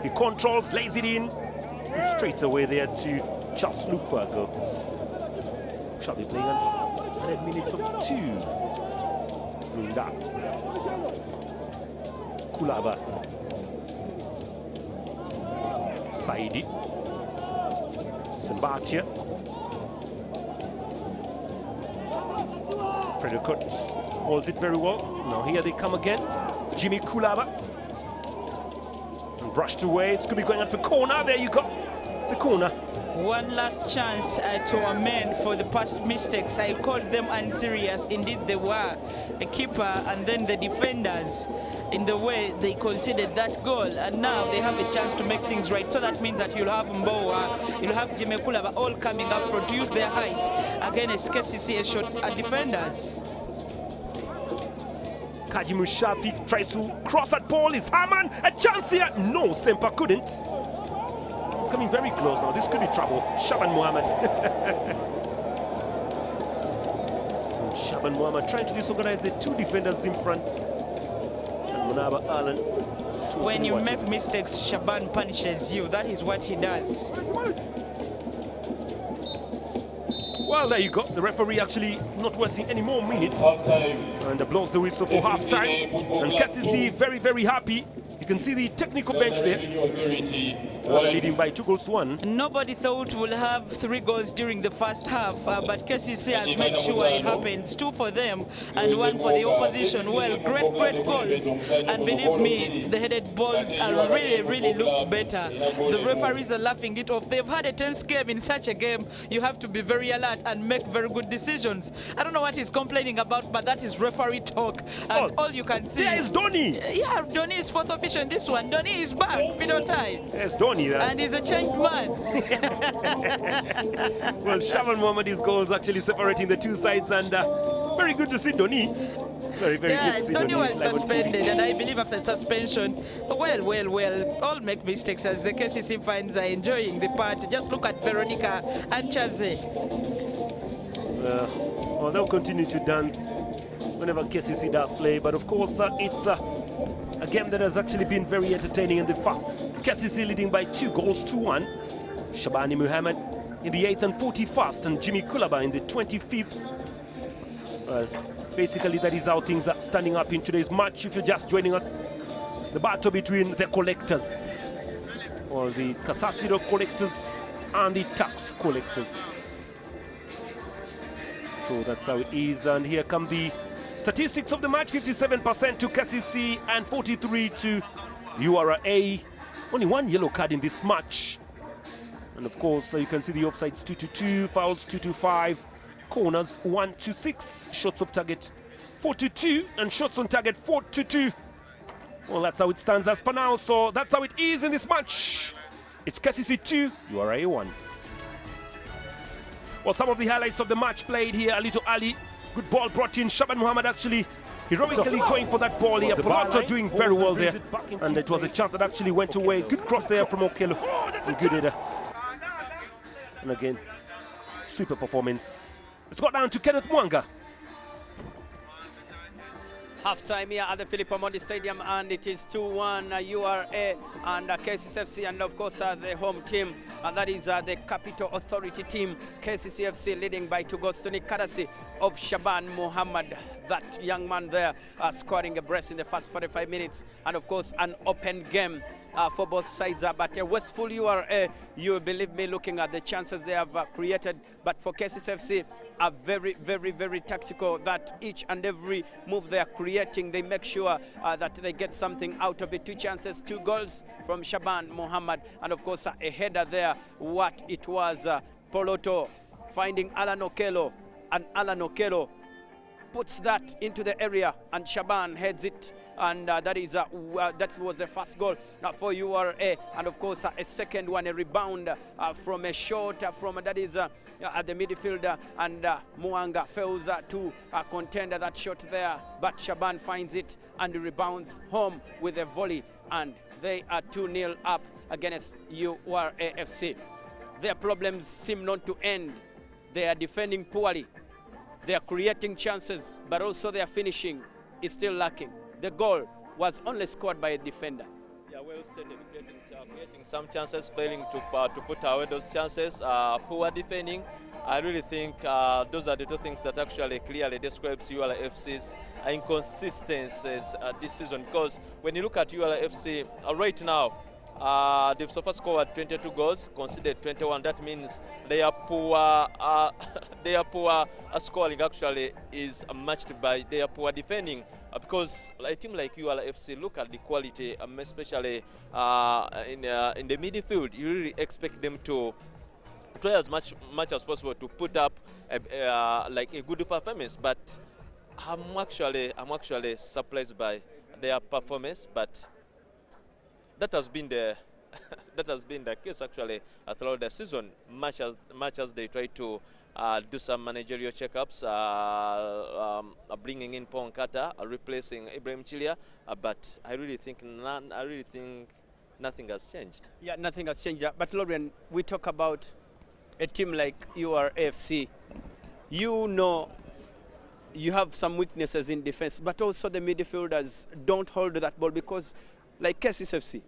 He controls, lays it in, and straight away there to Charles Lukwago. Shall be playing on 100 minutes of 2. Munda. Kulava. Saidi. Sembatia. Frederick Kurtz holds it very well. Now here they come again. Jimmy Kulaba. And brushed away. It's going to be going at the corner. There you go. It's a corner. One last chance to amend for the past mistakes. I called them unserious. Indeed, they were. The keeper and then the defenders in the way they conceded that goal. And now they have a chance to make things right. So that means that you'll have Mbowa, you'll have Jimmy Kulaba all coming up front to use their height against Kcca shot defenders. Kajimu Shafi tries to cross that ball. It's Haman. A chance here. No, Sempa couldn't. It's coming very close now. This could be trouble. Shaban Muhammad. Shaban Muhammad trying to disorganize the 2 defenders in front. And Munaba Allen. When you make mistakes, Shaban punishes you. That is what he does. Well, there you go. The referee actually not wasting any more minutes. And blows the whistle for half-time. And Kcca very, very happy. You can see the technical bench there. Leading by 2-1. Nobody thought we'll have 3 goals during the first half, but Kcca has made sure it happens. 2 for them and 1 for the opposition. Well, great goals. And believe me, the headed balls are really looked better. The referees are laughing it off. They've had a tense game. In such a game, you have to be very alert and make very good decisions. I don't know what he's complaining about, but that is referee talk. And all you can see is Donny. Yeah, Donny is 4th official in this one. Donny is back. Pidotai. Yes, Donny. And he's a changed man. Well, Shaban Muhammad's goals actually separating the 2 sides, and very good to see Donny. Very good to see Donny was suspended, and I believe after suspension, well, all make mistakes as the Kcca fans are enjoying the party. Just look at Veronica and Chaze. Well, they'll continue to dance whenever Kcca does play, but of course it's a game that has actually been very entertaining in the first. Kcca leading by 2-1. Shabani Muhammad in the 8th and 41st, and Jimmy Kulaba in the 25th. Well, basically that is how things are standing up in today's match. If you're just joining us, the battle between the collectors, or the Kasasiro collectors and the tax collectors. So that's how it is, and here come the statistics of the match. 57% to Kcca and 43 to Ura. Only 1 yellow card in this match. And of course, you can see the offsides 2-2, fouls 2-5, corners 1-6, shots off target 4-2, and shots on target 4-2. Well, that's how it stands as per now. So that's how it is in this match. It's Kcca 2, Ura 1. Well, some of the highlights of the match played here. A little Ali, good ball brought in. Shaban Muhammad actually heroically going for that ball here. Polato doing very well there. And it was a chance that actually went away. Good cross there from Okello. Good header. And again, super performance. It's got down to Kenneth Mwanga. Half-time here at the Philip Omondi Stadium, and it is 2-1 Ura and Kcca Fc, and of course the home team, and that is the Capital Authority team, Kcca Fc, leading by 2 goals to nil, courtesy of Shaban Muhammad, that young man there, scoring a brace in the first 45 minutes, and of course an open game for both sides. But Westful Ura, you believe me, looking at the chances they have created, but for Kcca Fc, are very, very, very tactical, that each and every move they are creating, they make sure that they get something out of it. 2 chances, 2 goals from Shaban Muhammad, and of course a header there. What it was, Poloto finding Alan Okello, and Alan Okello puts that into the area, and Shaban heads it. And that was the first goal for Ura, and of course a second one, a rebound from a shot from that is at the midfielder, and Mwanga fails to contend that shot there, but Shaban finds it and rebounds home with a volley, and they are 2-0 up against Ura FC. Their problems seem not to end. They are defending poorly, they are creating chances, but also their finishing is still lacking. The goal was only scored by a defender. Yeah, well stated. Creating some chances, failing to put away those chances. Poor defending. I really think those are the 2 things that actually clearly describes Ura FC's inconsistencies this season. Because when you look at Ura FC right now, they've so far scored 22 goals, conceded 21. That means their poor scoring actually is matched by their poor defending. Because a team like Ura FC, look at the quality, especially in the midfield. You really expect them to try as much as possible to put up like a good performance. But I'm actually surprised by their performance. But that has been the case actually throughout the season. Much as they try to do some managerial checkups, bringing in Paul Nkata, replacing Ibrahim Chilia, but I really think nothing has changed. Yeah, nothing has changed. But Lorian, we talk about a team like Ura FC. You know, you have some weaknesses in defense, but also the midfielders don't hold that ball, because like Kcca FC,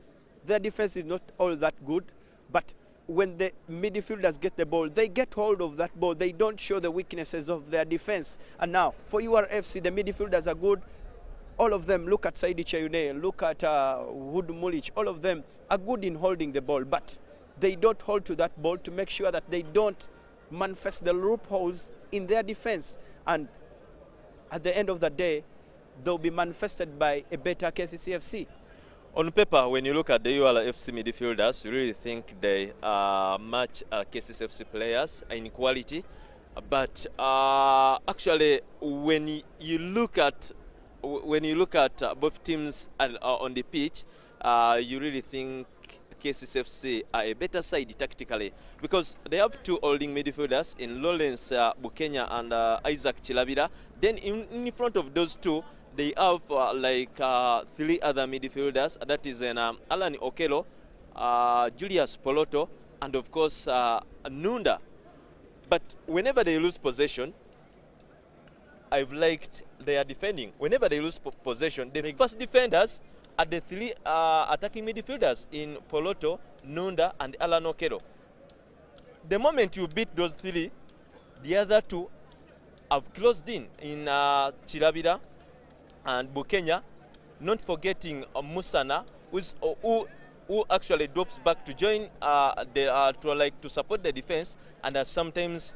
their defense is not all that good, but when the midfielders get the ball, they get hold of that ball. They don't show the weaknesses of their defense. And now, for Ura FC, the midfielders are good. All of them, look at Saidi Chayune, look at Wood Mulich, all of them are good in holding the ball, but they don't hold to that ball to make sure that they don't manifest the loopholes in their defense. And at the end of the day, they'll be manifested by a better Kcca Fc. On paper, when you look at the Ura FC midfielders, you really think they match Kcca Fc players in quality. But actually, when you look at both teams on the pitch, you really think Kcca Fc are a better side tactically, because they have 2 holding midfielders in Lawrence Bukenya and Isaac Chilabira. Then in front of those 2, they have 3 other midfielders, that is Alan Okello, Julius Poloto, and of course Nunda. But whenever they lose possession, I've liked their defending. Whenever they lose possession, the first defenders are the 3 attacking midfielders in Poloto, Nunda, and Alan Okello. The moment you beat those 3, the other 2 have closed in Chilabira and Bukenya, not forgetting Musana, who actually drops back to join to support the defense, and are sometimes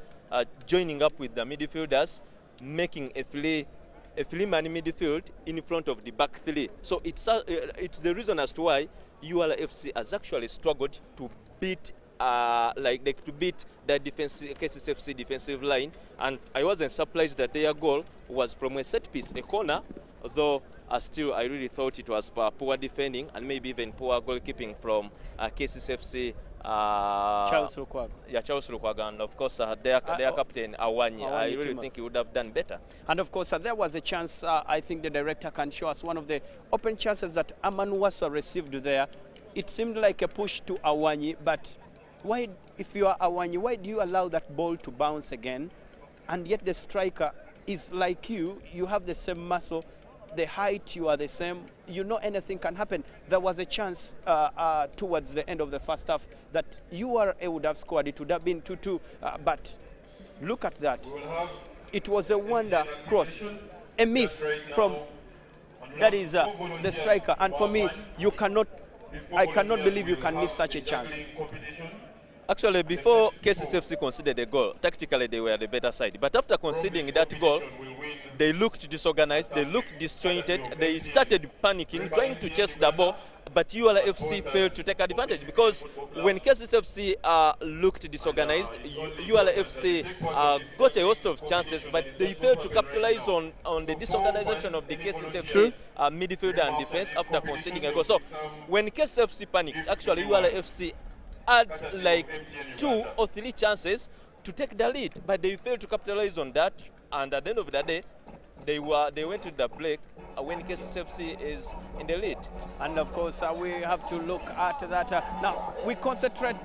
joining up with the midfielders, making a 3-man midfield in front of the back 3. So it's the reason as to why Ura FC has actually struggled to beat the Kcca Fc defensive line, and I wasn't surprised that their goal was from a set piece, a corner, though still I really thought it was poor defending and maybe even poor goalkeeping from Kcca Fc Charles Lukwago. Yeah, Charles Lukwago, and of course their captain Awanyi. I really Timothy. think he would have done better. And of course, there was a chance, I think the director can show us one of the open chances that Amanuwaso received there. It seemed like a push to Awanyi, but why, if you are Awanyi, why do you allow that ball to bounce again? And yet the striker is like you have the same muscle, the height, you are the same, you know anything can happen. There was a chance towards the end of the first half that Ura would have scored. It would have been 2-2, but look at that. It was a wonder cross, a miss from, that is the striker. And for me, I cannot believe you can miss such a chance. Actually, before Kcca Fc conceded a goal, tactically they were the better side. But after conceding that goal, they looked disorganized, they looked disjointed, they started panicking, trying to chase the ball, but Ura FC failed to take advantage, because when Kcca Fc looked disorganized, Ura FC got a host of chances, but they failed to capitalize on the disorganization of the Kcca FC midfield and defense after conceding a goal. So when Kcca Fc panicked, actually Ura FC had like 2 or 3 chances to take the lead, but they failed to capitalize on that, and at the end of the day, they went to the break when Kcca Fc is in the lead. And of course, we have to look at that. Now, we concentrate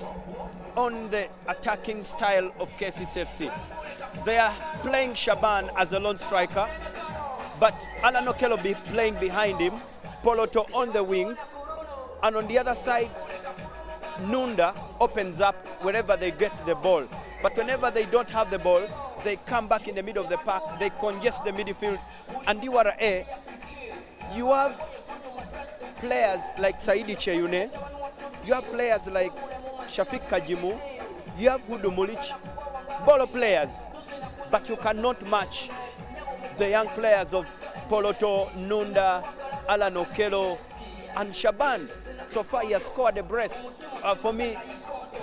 on the attacking style of Kcca Fc. They are playing Shaban as a lone striker, but Alan Okello be playing behind him, Poloto on the wing, and on the other side, Nunda opens up wherever they get the ball. But whenever they don't have the ball, they come back in the middle of the park, they congest the midfield, and Ura, you have players like Saidi Cheyune, you have players like Shafiq Kajimu, you have Hudu Mulich, ball players, but you cannot match the young players of Poloto, Nunda, Alan Okello, and Shaban. So far he has scored a brace. For me,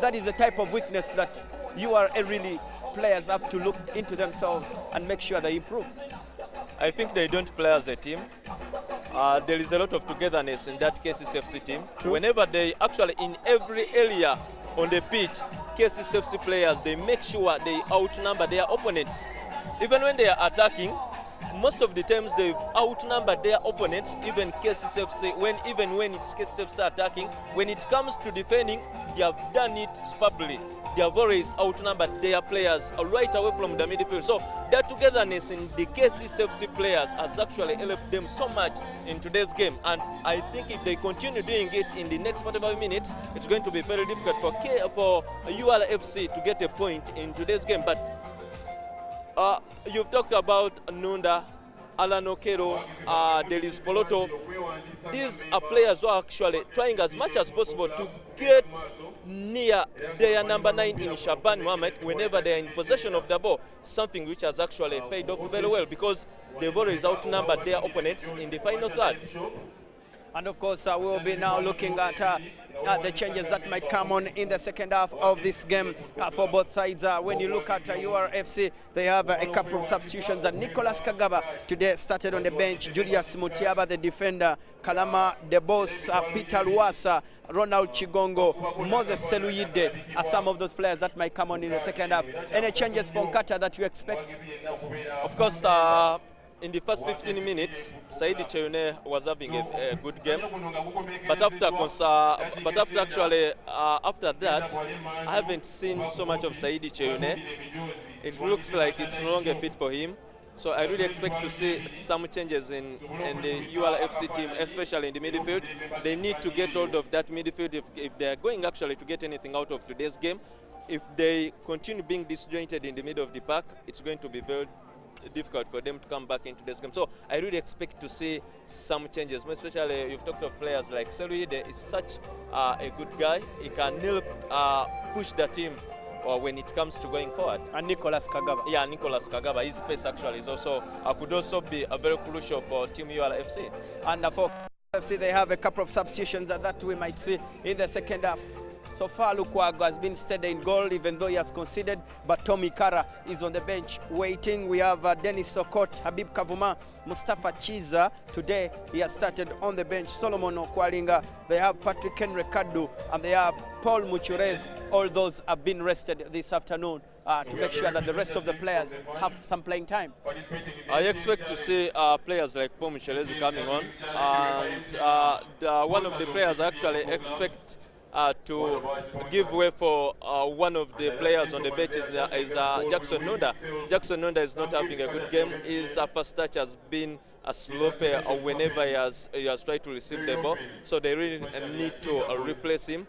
that is the type of weakness that really players have to look into themselves and make sure they improve. I think they don't play as a team. There is a lot of togetherness in that Kcca Fc team. True. Whenever they, actually in every area on the pitch, Kcca Fc players, they make sure they outnumber their opponents. Even when they are attacking, most of the times they've outnumbered their opponents, even Kcca Fc, even when it's Kcca Fc attacking. When it comes to defending, they have done it superbly. They have always outnumbered their players right away from the midfield. So that togetherness in the Kcca Fc players has actually helped them so much in today's game. And I think if they continue doing it in the next 45 minutes, it's going to be very difficult for Ura FC to get a point in today's game. But you've talked about Nunda, Alan Okello, there is Poloto. These are players who are actually trying as much as possible to get near their number 9 in Shaban Mohammed whenever they are in possession of the ball, something which has actually paid off very well, because they've always outnumbered their opponents in the final third. And of course, we will be now looking at the changes that might come on in the second half of this game for both sides. When you look at Ura FC, they have a couple of substitutions. Nicolas Kagaba today started on the bench. Julius Mutiaba, the defender. Kalama the boss, Peter Luasa, Ronald Chigongo, Moses Seluyide are some of those players that might come on in the second half. Any changes from Qatar that you expect? Of course, in the first 15 minutes, Saidi Cheyune was having a good game, but after that, I haven't seen so much of Saidi Cheyune. It looks like it's no longer fit for him. So I really expect to see some changes in the Ura FC team, especially in the midfield. They need to get hold of that midfield if they are going actually to get anything out of today's game. If they continue being disjointed in the middle of the park, it's going to be very difficult for them to come back into this game. So I really expect to see some changes, especially you've talked of players like Seluyide is such a good guy. He can help push the team when it comes to going forward. And Nicolas Kagaba. Yeah, Nicolas Kagaba, his pace actually is also could also be very crucial for Team Ura FC. And for FC, they have a couple of substitutions that we might see in the second half. So far, Lukwago has been steady in goal, even though he has conceded. But Tommy Kara is on the bench waiting. We have Dennis Sokot, Habib Kavuma, Mustafa Chiza. Today, he has started on the bench. Solomon Okwalinga. They have Patrick Henry Kadu, and they have Paul Muchurez. All those have been rested this afternoon to make sure that the rest of the players have some playing time. I expect to see players like Paul Muchurez coming on, and one of the players I actually expect to give way for one of the players on the bench is Jackson Nunda. Jackson Nunda is not having a good game. His first touch has been a sloppy whenever he has tried to receive the ball. So they really need to replace him.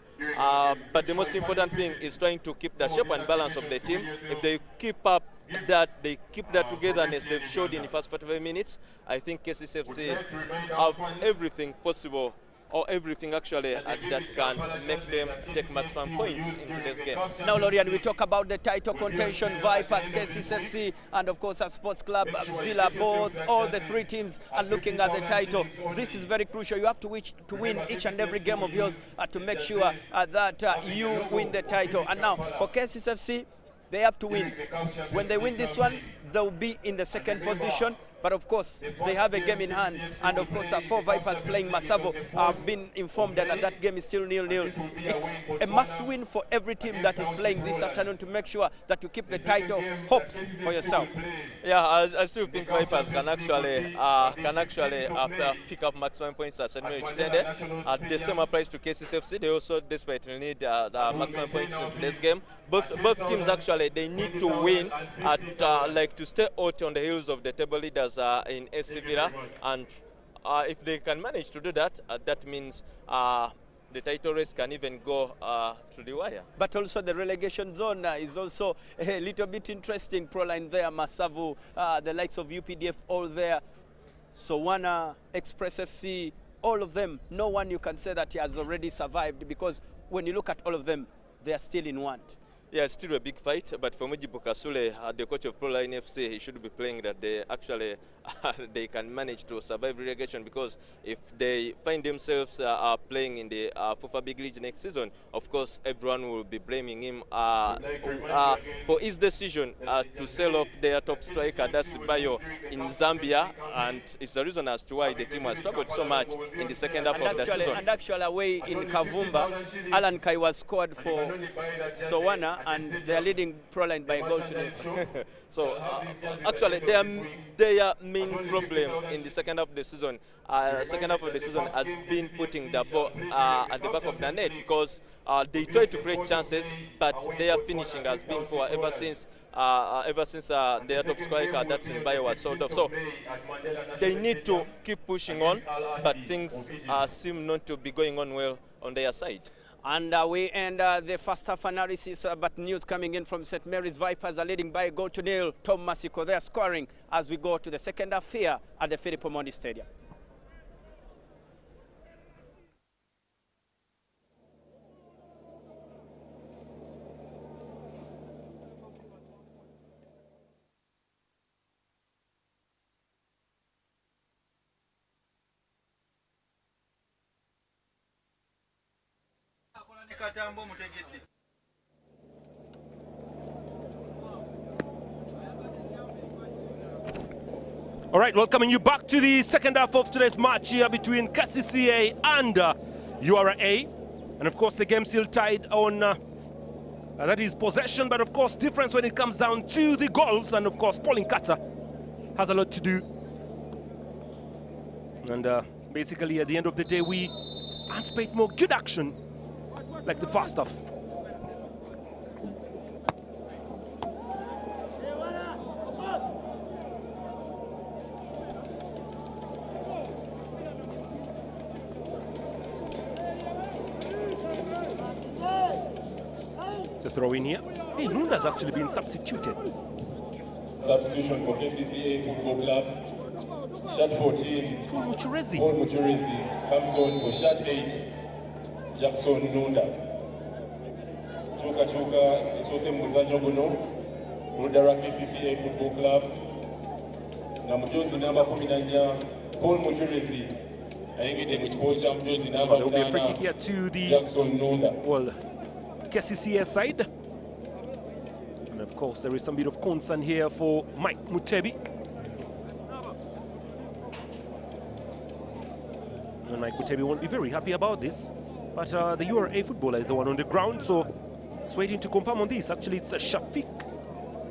But the most important thing is trying to keep the shape and balance of the team. If they keep up that, they keep that togetherness they've showed in the first 45 minutes, I think Kcca Fc have everything possible, or everything actually that can make them take maximum points in today's game. Now, Lorian, we talk about the title contention, Vipers, Kcca Fc, and of course our sports club, Villa, both, all the three teams are looking at the title. This is very crucial. You have to win each and every game of yours to make sure that you win the title. And now, for Kcca Fc, they have to win. When they win this one, they'll be in the second position. But of course, they have a game in hand. And of course, 4 Vipers playing Masavo have been informed that that game is still 0-0. It's a must-win for every team that is playing this afternoon to make sure that you keep the title hopes for yourself. Yeah, I still think Vipers can actually pick up maximum points at St. extended. The same applies to Kcca Fc. They also desperately need the maximum points in today's game. Both teams actually, they need to win like to stay out on the heels of the table leaders in AC Villa, and if they can manage to do that, that means the title race can even go to the wire. But also the relegation zone is also a little bit interesting. Proline there, Masavu, the likes of UPDF, all there. Sowana, Express FC, all of them. No one you can say that he has already survived, because when you look at all of them, they are still in want. Yeah, it's still a big fight, but for Mujibu Kasule, the coach of Proline FC, he should be playing that they actually they can manage to survive relegation, because if they find themselves playing in the FUFA Big League next season, of course, everyone will be blaming him for his decision to sell off their top striker, that's Bayo, in Zambia, and it's the reason as to why the team has struggled so much in the second half of the season. And actually away in Kavumba, Alan Kai was scored for Sowana, and they are leading Proline by a goal today. So actually, their main problem in the second half of the season, has been putting the ball at the back of the net, because they try to create chances, but their finishing has been poor ever since their top striker, that's in Bayo, was sold off. So they need to keep pushing on, but things seem not to be going on well on their side. And we end the first half analysis, but news coming in from St. Mary's. Vipers are leading by a goal to nil. Tom Masiko, they are scoring as we go to the second half here at the Philip Omondi Stadium. All right, welcoming you back to the second half of today's match here between Kcca and Ura. And of course, the game still tied on that is possession, but of course, difference when it comes down to the goals. And of course, Paul Nkata has a lot to do. And basically, at the end of the day, we anticipate more good action like the first half. To throw in here. Hey, Nunda's actually been substituted. Substitution for Kcca Football Club. Shot 14. Paul Muchurezi. Paul Muchurezi comes on for shot 8. Jackson Nunda. Chuka isose muzanyo guno. Ura Kcca Football Club. Na mujozi namba 14 Paul Muchurezi. So there'll be a free kick here to the Jackson Nunda. well, Kcca side. And of course, there is some bit of concern here for Mike Mutebi. And Mike Mutebi won't be very happy about this. But the Ura footballer is the one on the ground, so it's waiting to confirm on this. Actually, it's Shafiq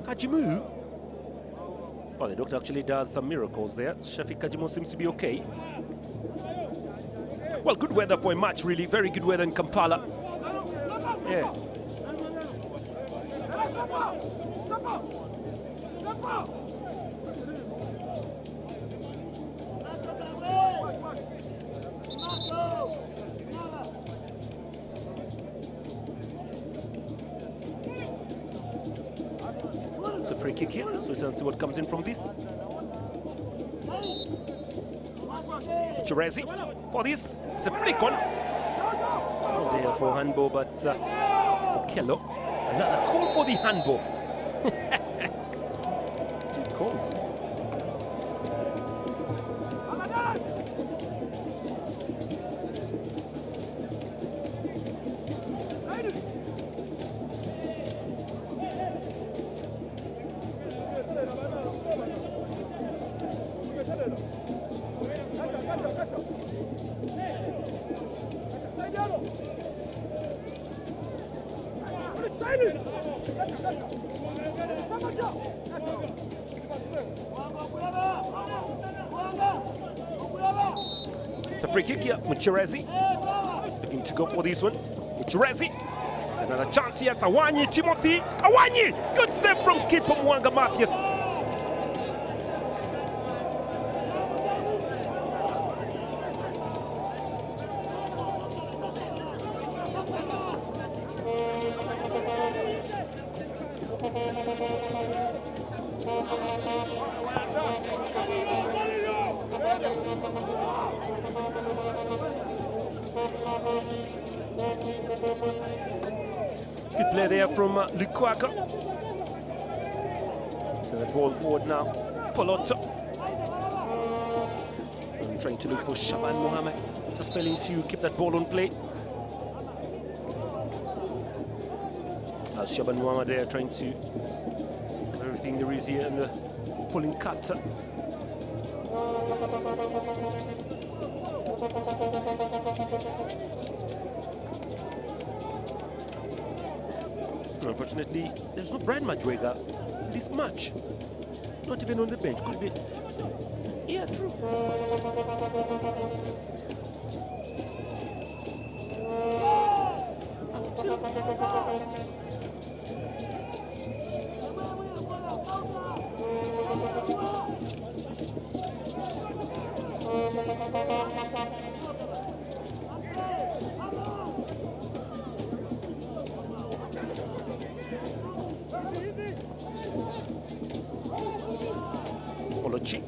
Kajimu. Well, the doctor actually does some miracles there. Shafiq Kajimu seems to be okay. Well, good weather for a match, really. Very good weather in Kampala. Yeah. It's a free kick here, so let's see what comes in from this. Cherezi for this. It's a flick on. Oh, there for handball, but Okello. Another call for the handball. 2 calls. It's a free kick here. Cherezi looking to go for this one. Cherezi. It's another chance here. It's Awanyi Timothy. Awanyi! Good save from keeper Mwanga Mathias. Good play there from Lukwaka. So the ball forward now. Poloto. And trying to look for Shaban Mohammed. Just failing to keep that ball on play. As Shaban Mohammed there trying to have everything there is here in the pulling cutter. Unfortunately, there's no Brian Majwega this match. Not even on the bench. Could be. Yeah, true. Olochi.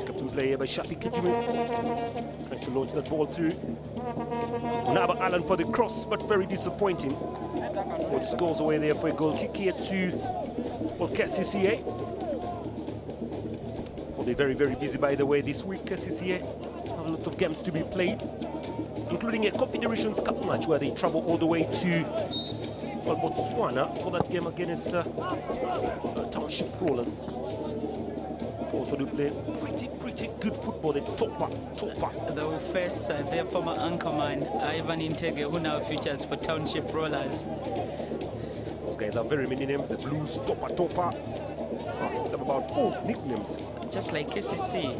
Captain player by Shafiq Kajimu. Tries to launch that ball through. Naba Allen for the cross, but very disappointing. Well, just goes away there for a goal kick here to Kcca. Well, they're very, very busy, by the way, this week. Kcca have lots of games to be played, including a Confederations Cup match where they travel all the way to Botswana for that game against Township Rollers. Also do play pretty good football. The Topa. They will face their former anchorman, Ivan Intege, who now features for Township Rollers. Those guys have very many names. The Blues, Topa. They have about 4 nicknames. Just like KCC.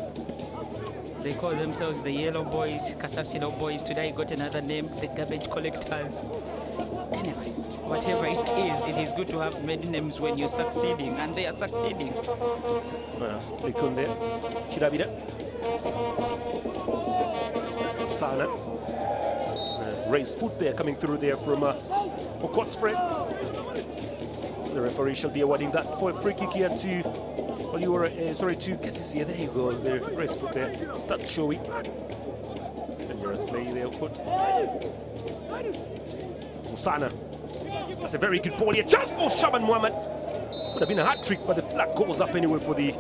They call themselves the Yellow Boys, Kasasilo Boys. Today got another name, the Garbage Collectors. Anyway, whatever it is good to have many names when you're succeeding, and they are succeeding. Click on there. Chidavida. Sana. Raised foot there coming through there from Okotfred. The referee shall be awarding that for a free kick here to to Kcca. There you go. The raised foot there starts showing. Dangerous play there, Okot. Musana. That's a very good ball here. Chance for Shaban Mohammed. Would have been a hat trick, but the flag goes up anyway for the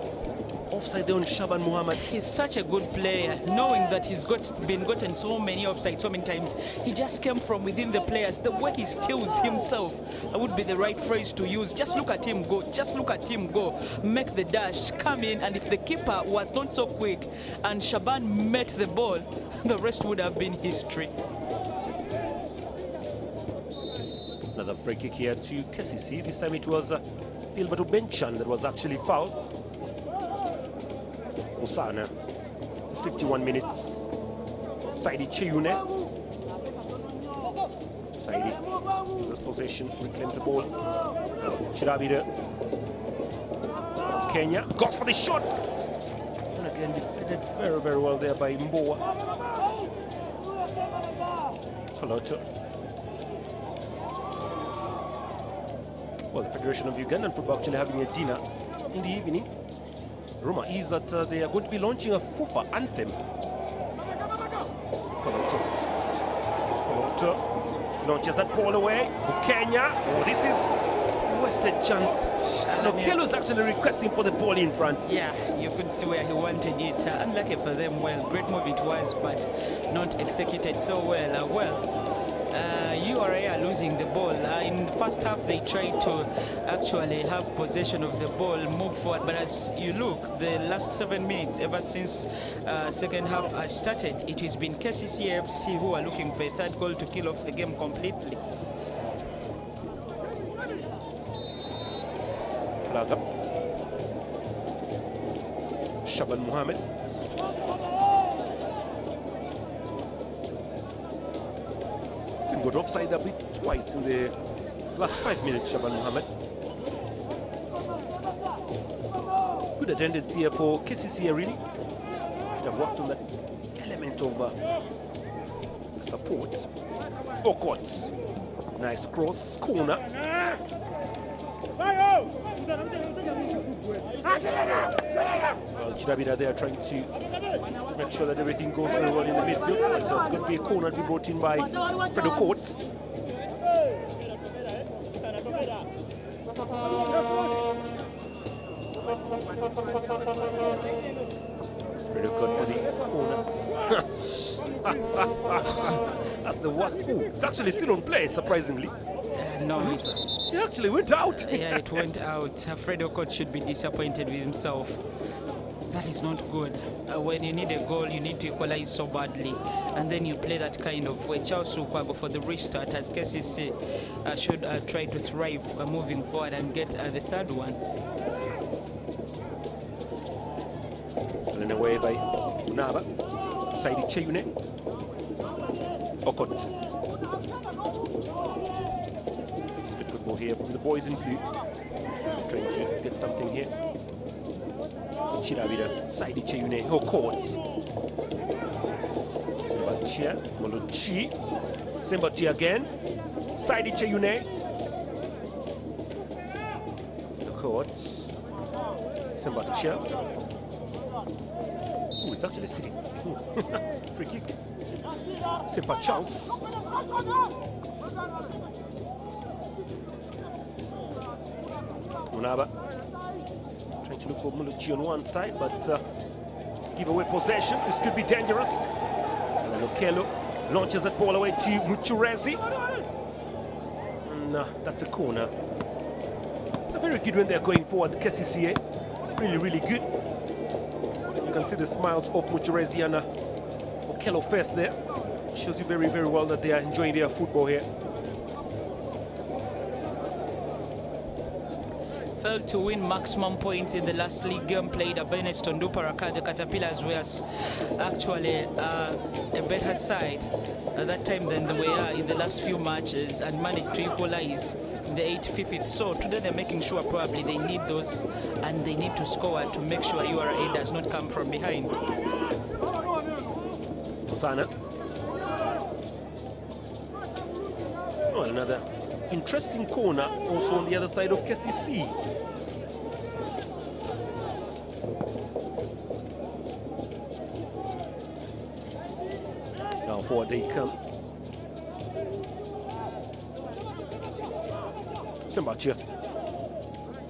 offside there on Shaban Muhammad. He's such a good player, knowing that he's been gotten so many offside so many times. He just came from within the players. The way he steals himself would be the right phrase to use. Just look at him go. Just look at him go. Make the dash, come in, and if the keeper was not so quick and Shaban met the ball, the rest would have been history. Another free kick here to Kcca. This time it was Gilbert Benchan that was actually fouled. Osana. It's 51 minutes. Saidi Chiyune. Saidi loses possession, reclaims the ball. Chirabide. Kenya goes for the shot. And again defended very, very well there by Mboa. Koloto. Well, the Federation of Ugandan Football actually having a dinner in the evening. Rumor is that they are going to be launching a FUFA anthem. Koloto launches that ball away. Bukenya. Oh, this is wasted chance. Kelo is actually requesting for the ball in front. Yeah, you could see where he wanted it. Unlucky for them. Well, great move it was, but not executed so well. Ura are losing the ball. In the first half, they tried to actually have possession of the ball, move forward. But as you look, the last 7 minutes, ever since second half has started, it has been Kcca Fc who are looking for a third goal to kill off the game completely. Flag Shaban Muhammad. Got offside a bit twice in the last 5 minutes, Shaban Muhammad. Good attendance here for Kcca, really. Should have worked on that element of support. Okot. Nice cross, corner. Well, Chirabida there trying to make sure that everything goes very well in the midfield. But it's going to be a corner to be brought in by Fredo Coates. Fredo Coates for the corner. That's the worst. Ooh, it's actually still on play, surprisingly. No, it actually went out. Yeah, it went out. Fredo Coates should be disappointed with himself. That is not good. When you need a goal, you need to equalize so badly, and then you play that kind of way. Charles Ukwago for the restart, as Kcca should try to thrive moving forward and get the third one. Stolen away by Unaba. Saidi Cheyune. Okot. It's good football here from the boys in blue. Trying to get something here. Chirabida, Saidi Cheyune, Okot. Sembatia, Molochi. Sembatia again. Saidi Cheyune. Okot. Sembatia. Oh, it's actually sitting. Free kick. Sempa Charles. Unaba trying to look for Muluchi on one side, but give away possession. This could be dangerous. And then Okelo launches that ball away to Muchurezi. And that's a corner. A very good when they're going forward, Kcca. Really, really good. You can see the smiles of Muchurezi and Okelo face there. Shows you very, very well that they are enjoying their football here. Failed to win maximum points in the last league game played at Benetton Duparaka. The Caterpillars were actually a better side at that time than they were in the last few matches and managed to equalize in the 85th. So today they're making sure probably they need those and they need to score to make sure URA does not come from behind. Sana. Oh, another interesting corner also on the other side of Kcca. Now forward they come. Sembatia.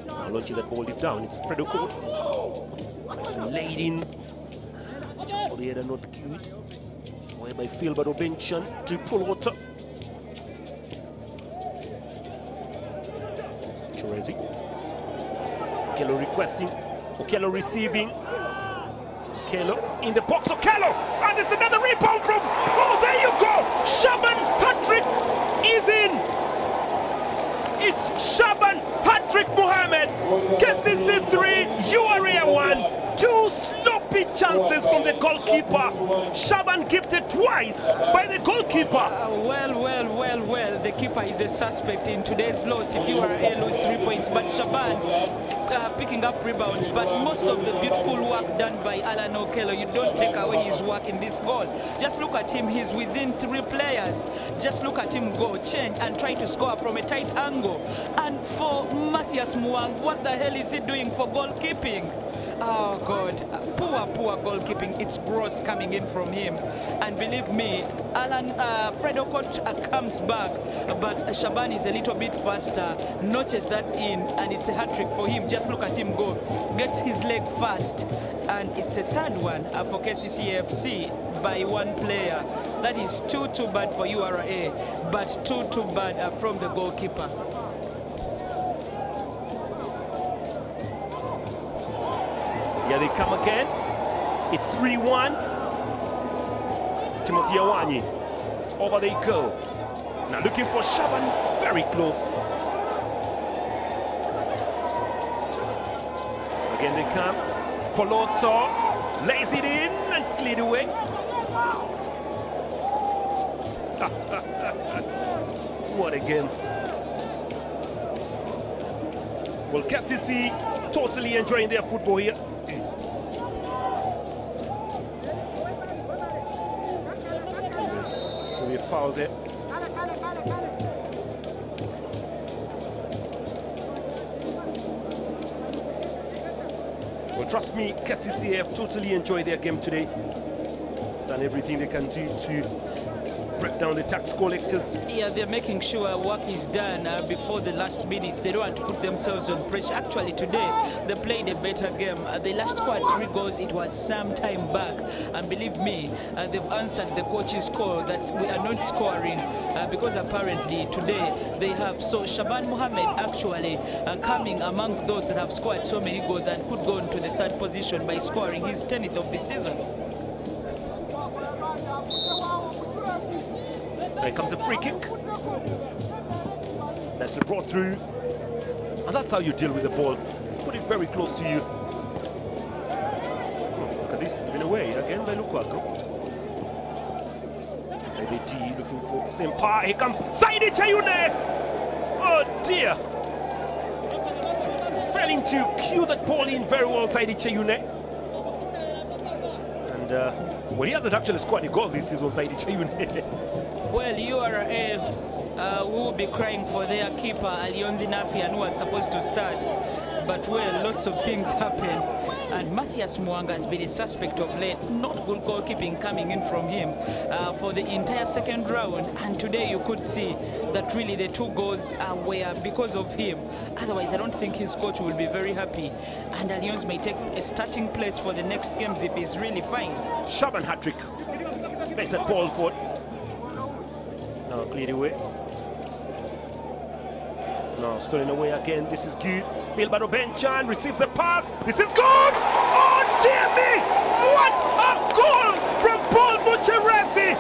Now launching that ball deep down. It's Fredo Coates. laid in. Just for the header, not good. Away by Philbert Obenchan to pull water. Chorezi. Okello requesting. Okello receiving. Okello in the box. Okello! And there's another rebound from. Oh, there you go! Shaban Patrick is in! It's Shaban Patrick Mohamed. Kcca 3, Ura 1. Two sloppy chances from the goalkeeper. Shaban gifted twice by the goalkeeper. Well, the keeper is a suspect in today's loss. If Ura lose 3 points, but Shaban picking up rebounds, but most of the beautiful work done by Alan Okello, you don't take away his work in this goal. Just look at him, he's within 3 players. Just look at him go, change and try to score from a tight angle. And for Matthias Muang, what the hell is he doing for goalkeeping? Oh God, poor goalkeeping. It's gross coming in from him. And believe me, Alan Fred Okot comes back, but Shaban is a little bit faster, notches that in, and it's a hat-trick for him. Just look at him go, gets his leg fast, and it's a third one for Kcca Fc by 1 player. That is too bad for Ura, but too bad from the goalkeeper. Here they come again. It's 3-1. Timothy Awanyi. Over they go. Now looking for Shaban. Very close. Again they come. Poloto lays it in and slid away. What again? Well, Kcca totally enjoying their football here. Maybe a foul there. Well, trust me, Kcca have totally enjoyed their game today. Done everything they can do to break down the tax collectors. Yeah, they're making sure work is done before the last minutes. They don't want to put themselves on pressure. Actually, today they played a better game. They last scored 3 goals. It was some time back, and believe me, they've answered the coach's call that we are not scoring because apparently today they have. So Shaban Mohamed actually coming among those that have scored so many goals and could go into the 3rd position by scoring his 10th of the season. There comes a free kick. Nicely brought through. And that's how you deal with the ball. Put it very close to you. Oh, look at this, given away again by Lukaku. Say the D looking for Sempa. Here comes Saidi Chayune. Oh dear. He's failing to cue that ball in very well, Saidi Chayune. And well, he hasn't actually scored a goal this season, Saidi Chayune. Well, Ura will be crying for their keeper, Alionzi Nafian, who was supposed to start. But, well, lots of things happen. And Matthias Muanga has been a suspect of late. Not good goalkeeping coming in from him for the entire 2nd round. And today you could see that really the 2 goals were because of him. Otherwise, I don't think his coach will be very happy. And Alionzi may take a starting place for the next games if he's really fine. Shaban hat-trick. Makes that ball forward. Now cleared away. Now stolen away again. This is good. Philbert Obenchan receives the pass. This is good! Oh dear me! What a goal from Paul Mucheresi!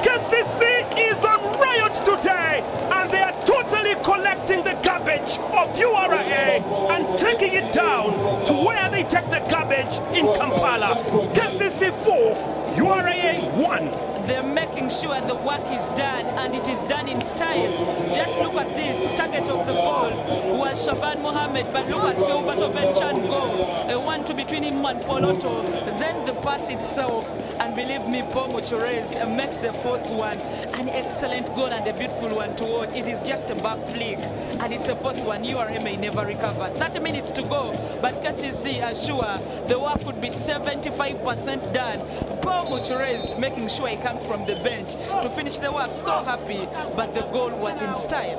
Kcca is on riot today, and they are totally collecting the garbage of Ura and taking it down to where they take the garbage in Kampala. Kcca 4, Ura 1. They're making sure the work is done, and it is done in style. Just look at this. Target of the ball was Shaban Mohamed, but look at Philbert Obenchan go. A 1-2 between him and Poloto. Then the pass itself, and believe me, Paul Mucheresi makes the 4th one. An excellent goal and a beautiful one to watch. It is just a back flick, and it's a 4th one. Ura may never recover. 30 minutes to go, but Kcca are sure the work would be 75% done. Paul Mucheresi making sure he comes from the bench to finish the work. So happy, but the goal was in style.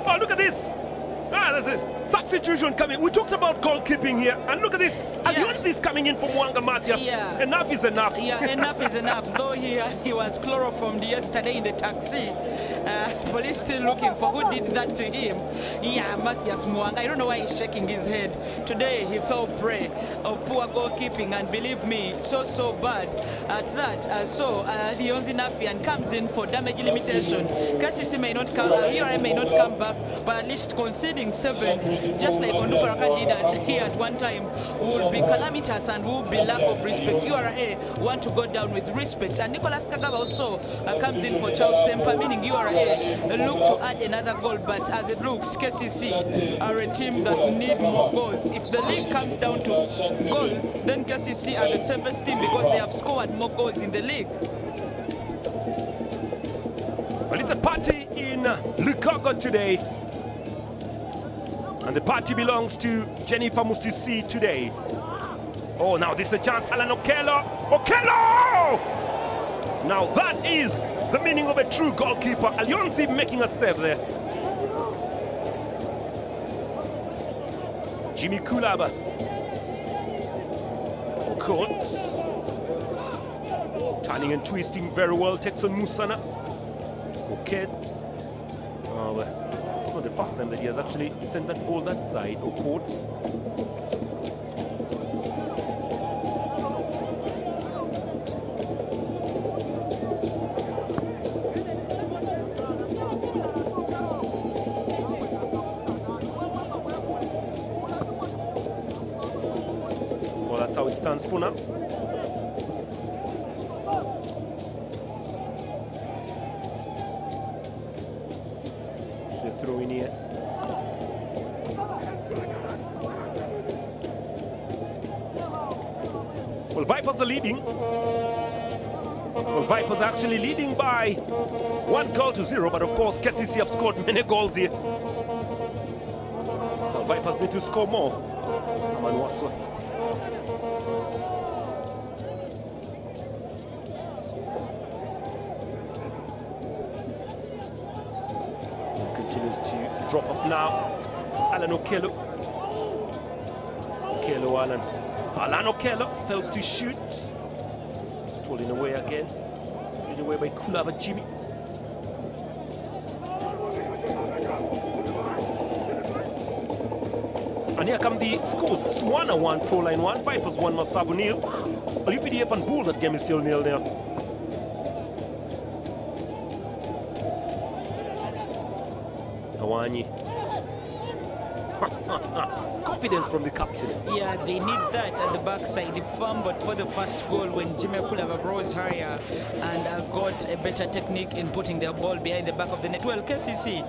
Oh, look at this. Ah, this is Substitution coming. We talked about goalkeeping here, and look at this. Allianz is coming in from Mwanga Matias. Yeah. Enough is enough. Yeah, enough is enough. Though he was chloroformed yesterday in the taxi. Police still looking for who did that to him. Yeah, Matthias Mwanga. I don't know why he's shaking his head. Today he fell prey of poor goalkeeping, and believe me, so bad at that. So Leonzi Nafian comes in for damage limitation. Kcca may not come, Ura may not come back, but at least conceding 7. Just like Ondukaraka did here at one time, would be calamitous and would be lack of respect. URA want to go down with respect. And Nicolas Kagaba also comes in for Charles Semper, meaning URA look to add another goal. But as it looks, Kcca are a team that need more goals. If the league comes down to goals, then Kcca are the safest team because they have scored more goals in the league. Well, it's a party in Lukago today. And the party belongs to Jennifer Musisi today. Oh, now this is a chance. Alan Okello. Okello! Now that is the meaning of a true goalkeeper. Allianz making a save there. Jimmy Kulaba. Coates. Turning and twisting very well. Texan Musana. Okay. Oh, well. It's not the first time that he has actually sent that ball that side, or court. Well, that's how it stands for now. Throw in here. Well, Vipers are leading. Well, Vipers are actually leading by 1-0, but of course Kcca have scored many goals here. Well, Vipers need to score more. Amanwaswa. Continues to drop up now. It's Alan Okello. Okello, Alan. Alan Okello fails to shoot. Stolen away again. Stolen away by Kulaba Jimmy. And here come the scores. Swana 1, Proline 1, Vipers 1, Masabu 0. Well, UPDF and Bull, that game is still 0-0. Awani. Confidence from the captain. Yeah, they need that at the backside. He fumbled for the first goal when Jimmy Kulava rose higher and got a better technique in putting their ball behind the back of the net. Well, Kcca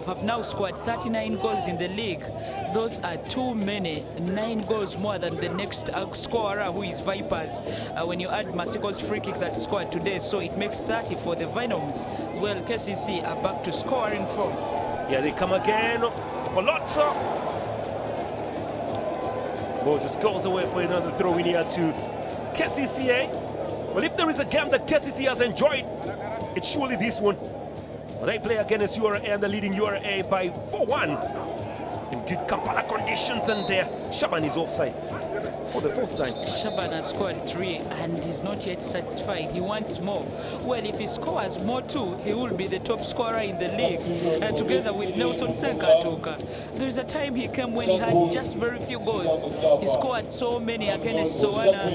have now scored 39 goals in the league. Those are too many. 9 goals more than the next scorer, who is Vipers. When you add Masiko's free kick that scored today, so it makes 30 for the Venoms. Well, Kcca are back to scoring form. Yeah, they come again. Polozzo. Ball just goes away for another throw in here to Kcca. Well, if there is a game that Kcca has enjoyed, it's surely this one. Well, they play against URA and they're leading URA by 4-1 in good Kampala conditions, and there Shaban is offside for the 4th time. Shaban has scored 3 and he's not yet satisfied. He wants more. Well, if he scores more too, he will be the top scorer in the league, together with Nelson Senkatuka. There's a time he came when he had just very few goals. He scored so many against Soana,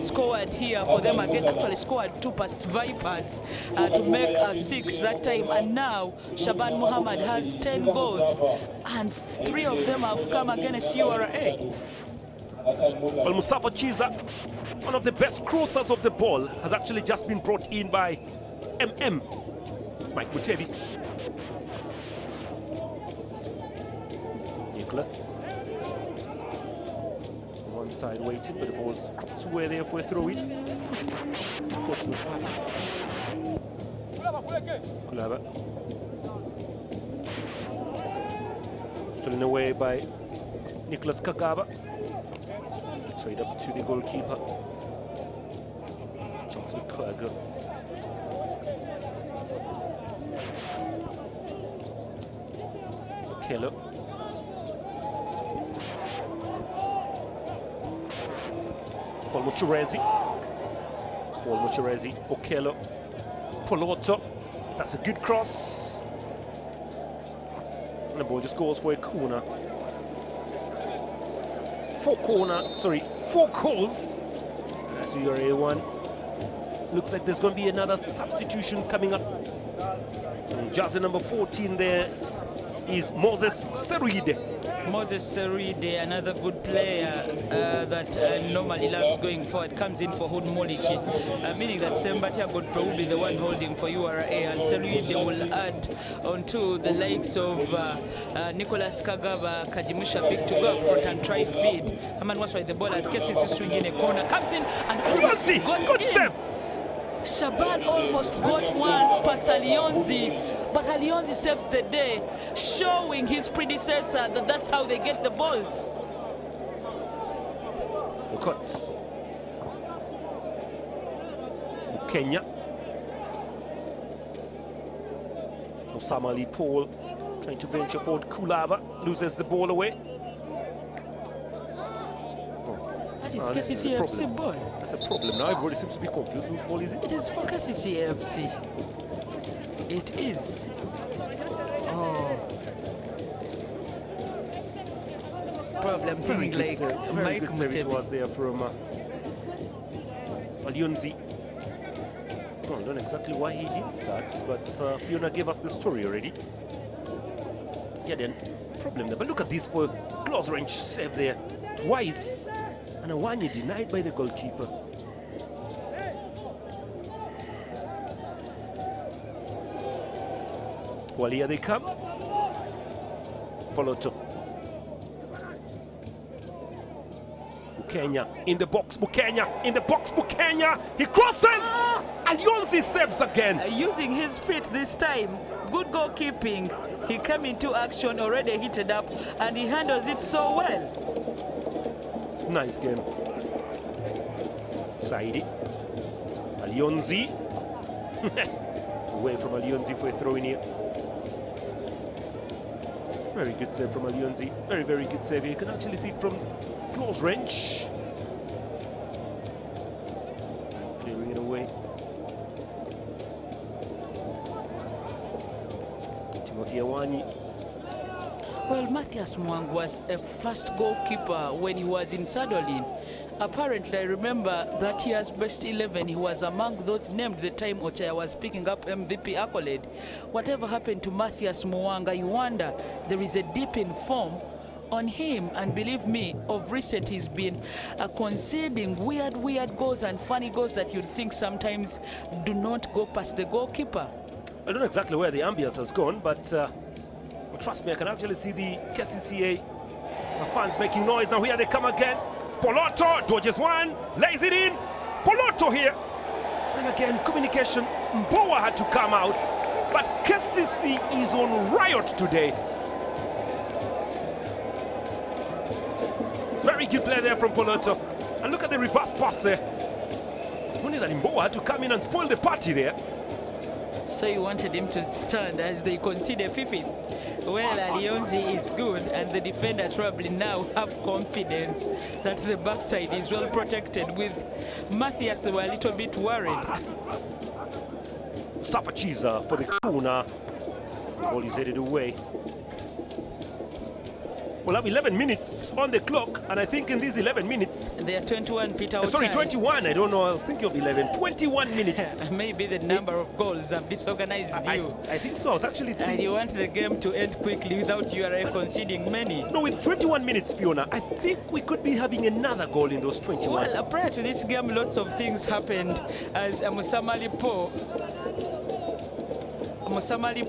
scored here for them again, actually scored 2 past Vipers to make 6 that time. And now Shaban Muhammad has 10 goals and 3 of them have come against URA. Well, Mustafa Chiza, one of the best crossers of the ball, has actually just been brought in by MM. It's Mike Mutebi. Nicholas. One side waiting, but the ball's up to where there for a throw in. Coach looks happy. Kulaba. Stolen away by Nicholas Kagaba. Straight up to the goalkeeper. Johnson Kwerger. Okello. Paul Muchurezi. It's Paul Muchurezi. Okello. Poloto. That's a good cross. And the ball just goes for a corner. Four goals. That's your A1. Looks like there's going to be another substitution coming up. And jersey number 14 there is Moses Seruide. Moses Seruide, another good player that normally loves going forward, comes in for Hood Molichi, meaning that Sembatia Godfrey will be the one holding for Ura Fc, and Seruide will add onto the likes of Nicholas Kagaba, Kajimusha Fik to go up front and try feed. Haman was why the ball as Kcca swing in a corner, comes in and almost got in. Save. Shaban almost got one past Alionzi, but Alionzi saves the day, showing his predecessor that that's how they get the balls. Cut. Kenya. Osama Ali Paul trying to venture forward. Kulava loses the ball away. That is Kcca Fc ball. That's a problem now. Everybody seems to be confused. Whose ball is it? It is for Kcca Fc. It is. Oh. Problem thing like Mike Mutebi was there from Alionzi. I don't know exactly why he didn't start, but Fiona gave us the story already. Yeah, then problem there. But look at this for close range save there twice, and a one denied by the goalkeeper. Well, here they come. Poloto. Bukenya in the box. Bukenya in the box. Bukenya. He crosses. Alionzi saves again. Using his feet this time. Good goalkeeping. He came into action, already heated up, and he handles it so well. It's a nice game. Saidi. Alionzi. Away from Alionzi for a throw in here. Very good save from Alionzi. Very, very good save. You can actually see it from close range. Clearing it away. Timothy Awani. Well, Matthias Mwang was a first goalkeeper when he was in Sadolin. Apparently, I remember that year's best 11, he was among those named the time Ochaya was picking up MVP accolade. Whatever happened to Matthias Mwanga, you wonder, there is a dip in form on him, and believe me, of recent he's been conceding weird goals and funny goals that you'd think sometimes do not go past the goalkeeper. I don't know exactly where the ambience has gone, but trust me, I can actually see the Kcca fans making noise. Now here they come again. Poloto dodges one, lays it in. Poloto here. And again, communication. Mbowa had to come out. But Kcca is on riot today. It's very good play there from Poloto. And look at the reverse pass there. Only that Mbowa had to come in and spoil the party there. So you wanted him to stand as they concede a fifth. Well, Alionzi is good, and the defenders probably now have confidence that the backside is well protected. With Matthias, they were a little bit worried. Sapachiza for the corner. The ball is headed away. We'll have 11 minutes on the clock, and I think in these 11 minutes... They are 21, Peter. Sorry, 21. I don't know. I was thinking of 11. 21 minutes. Maybe the number of goals have disorganized you. I think so. I was actually thinking... And you want the game to end quickly without Ura conceding many. No, with 21 minutes, Fiona, I think we could be having another goal in those 21. Well, prior to this game, lots of things happened as Musamali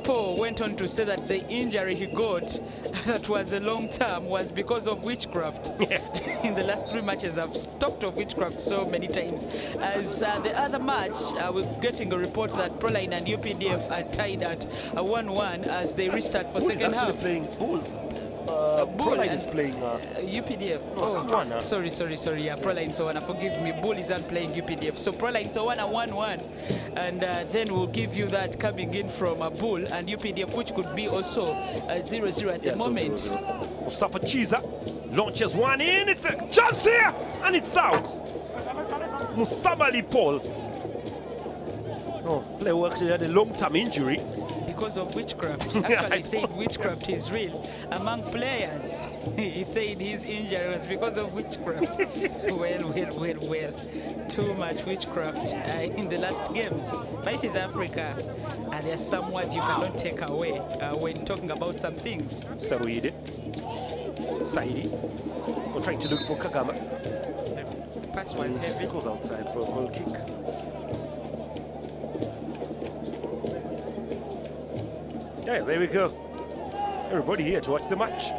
Po went on to say that the injury he got that was a long term was because of witchcraft. In the last 3 matches, I've talked of witchcraft so many times. As the other match, we're getting a report that Proline and UPDF are tied at 1-1 as they restart for second half. Playing Bull. Proline is playing UPDF. No, Swana. Sorry. Yeah, Proline Swana. Forgive me. Bull isn't playing UPDF. So Proline Swana 1-1, and then we'll give you that coming in from Bull and UPDF, which could be also 0-0 at the moment. Mustafa Chiza Launches one in, it's a chance here, and it's out. Musabali Paul. Oh, player who actually had a long-term injury. Because of witchcraft. Actually said witchcraft is real among players. He said his injury was because of witchcraft. well. Too much witchcraft in the last games. This is Africa, and there's some words you cannot take away when talking about some things. Saruide. Saidi. We're trying to look for Kagama. The pass was heavy. Goes outside for a goal kick. Yeah, there we go. Everybody here to watch the match.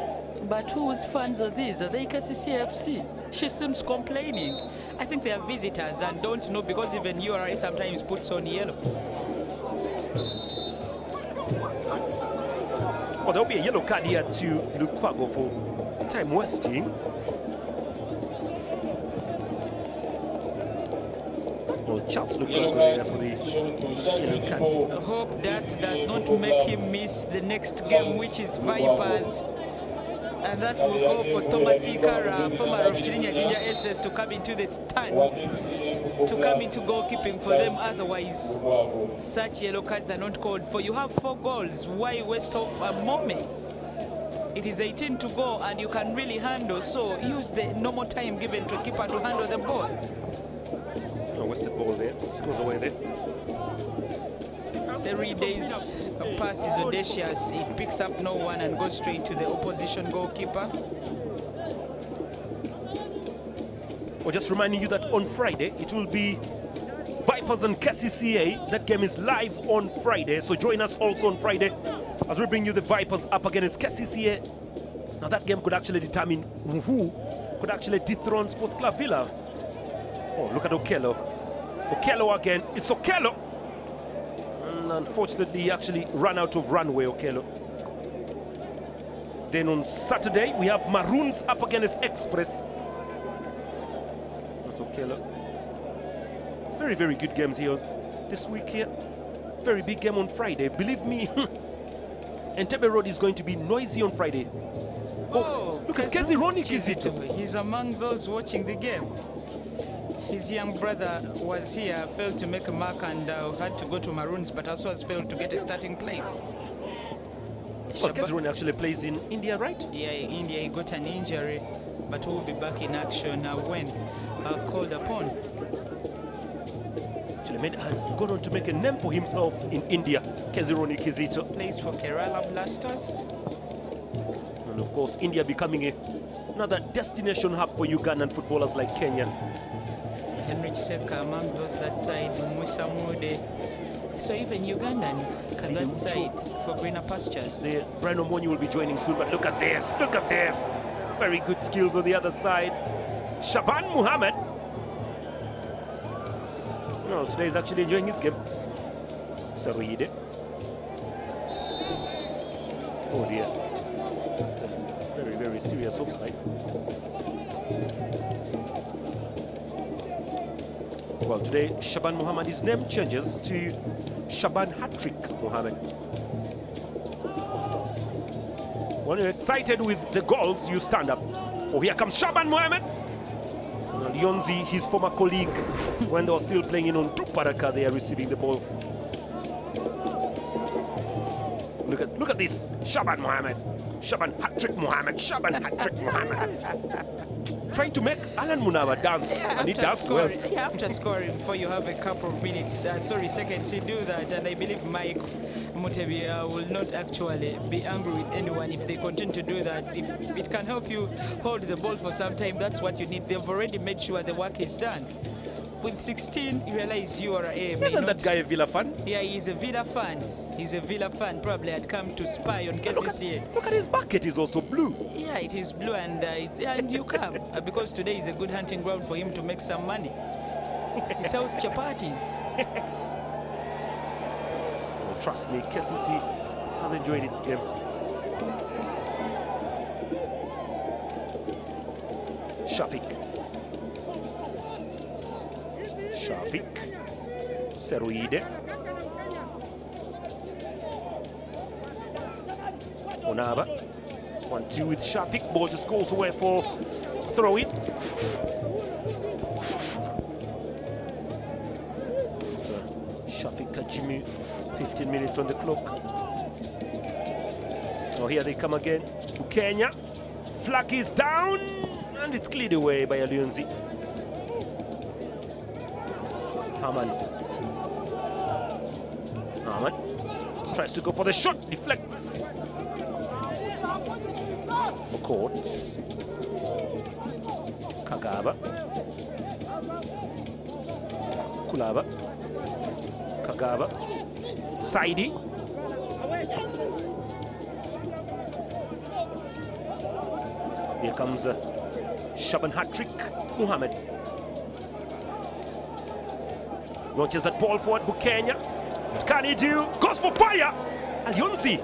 But whose fans are these? Are they Kcca Fc? She seems complaining. I think they are visitors and don't know, because even Ura sometimes puts on yellow. Well, there'll be a yellow card here to Lukwago for time wasting. Well, Charles Lukwago there for the yellow card. I hope that does not make him miss the next game, which is Vipers. And that will go for Thomas Ikara, former of Kcca SS, to come into the stand, to come into goalkeeping for them. Otherwise, such yellow cards are not called for. You have 4 goals. Why waste off moments? It is 18 to go, and you can really handle. So use the normal time given to a keeper to handle the ball. Oh, wasted ball there. Scores away there. Seride's pass is audacious. It picks up no one and goes straight to the opposition goalkeeper. Well, just reminding you that on Friday it will be Vipers and Kcca. That game is live on Friday, so join us also on Friday as we bring you the Vipers up against Kcca. Now that game could actually determine who could actually dethrone Sports Club Villa. Oh, look at Okello. Okello again. It's Okello. And unfortunately, he actually ran out of runway, Okello. Then on Saturday, we have Maroons up against Express. That's Okello. It's very, very good games here this week here. Very big game on Friday. Believe me, Entebbe Road is going to be noisy on Friday. Oh, look at Kcca Kizito. He's among those watching the game. His young brother was here, failed to make a mark, and had to go to Maroons, but also has failed to get a starting place. Well, Kcca actually plays in India, right? Yeah, in India. He got an injury, but will be back in action when called upon. Actually, has gone on to make a name for himself in India. Kcca Kizito plays for Kerala Blasters. And of course, India becoming another destination hub for Ugandan footballers like Kenya. Henry Seka among those that side, Musa Mude. So even Ugandans can that side for greener pastures. The Brian Omonyi will be joining soon, but look at this, look at this. Very good skills on the other side. Shaban Muhammad. No, today is actually enjoying his game. Saruide. Oh dear. It's a very, very serious offside. Well, today Shaban Muhammad, his name changes to Shaban Hattrick Muhammad. When you're excited with the goals, you stand up. Oh, here comes Shaban Muhammad. Lyonzi, his former colleague, when they were still playing in Onduparaka, they are receiving the ball. Look at this, Shaban Muhammad. Shaban Hattrick Muhammad, Shaban Hattrick Muhammad. Trying to make Alan Munawa dance, and he does well. You have to score him before you have a couple of minutes, seconds to do that, and I believe Mike Mutebi will not actually be angry with anyone if they continue to do that. If it can help you hold the ball for some time, that's what you need. They've already made sure the work is done. With 16, you realize you are a... Isn't that guy a Villa fan? Yeah, he's a Villa fan. He's a Villa fan. Probably had come to spy on Kcca. Look at his bucket, it's also blue. Yeah, it is blue, and you come because today is a good hunting ground for him to make some money. He sells chapatis. Oh, trust me, Kcca has enjoyed its game. Shafiq. Seruide. Onava. 1-2 with Shafiq. Ball just goes away for throw it. It's Shafiq Kajimi, 15 minutes on the clock. Oh, here they come again. Kenya. Flag is down, and it's cleared away by Alionzi. Haman tries to go for the shot, deflects. Courts. Kagaba. Kulaba. Kagaba. Saidi. Here comes Shaban hat-trick. Muhammad launches that ball forward. Bukenya. What can he do? Goes for fire. Alionzi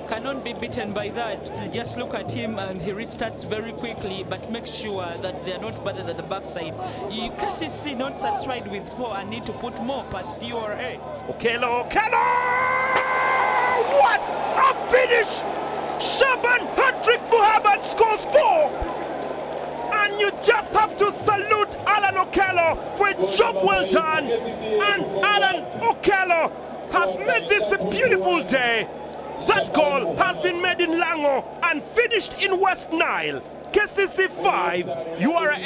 cannot be beaten by that. Just look at him and he restarts very quickly, but make sure that they are not bothered at the backside. Kcca not satisfied with 4 and need to put more past Ura. Okello. What a finish! Shaban hat-trick. Muhammad scores 4. And you just have to salute Alan Okello for a job well done. And Alan Okello has made this a beautiful day. That goal has been made in Lango and finished in West Nile. Kcca 5, Ura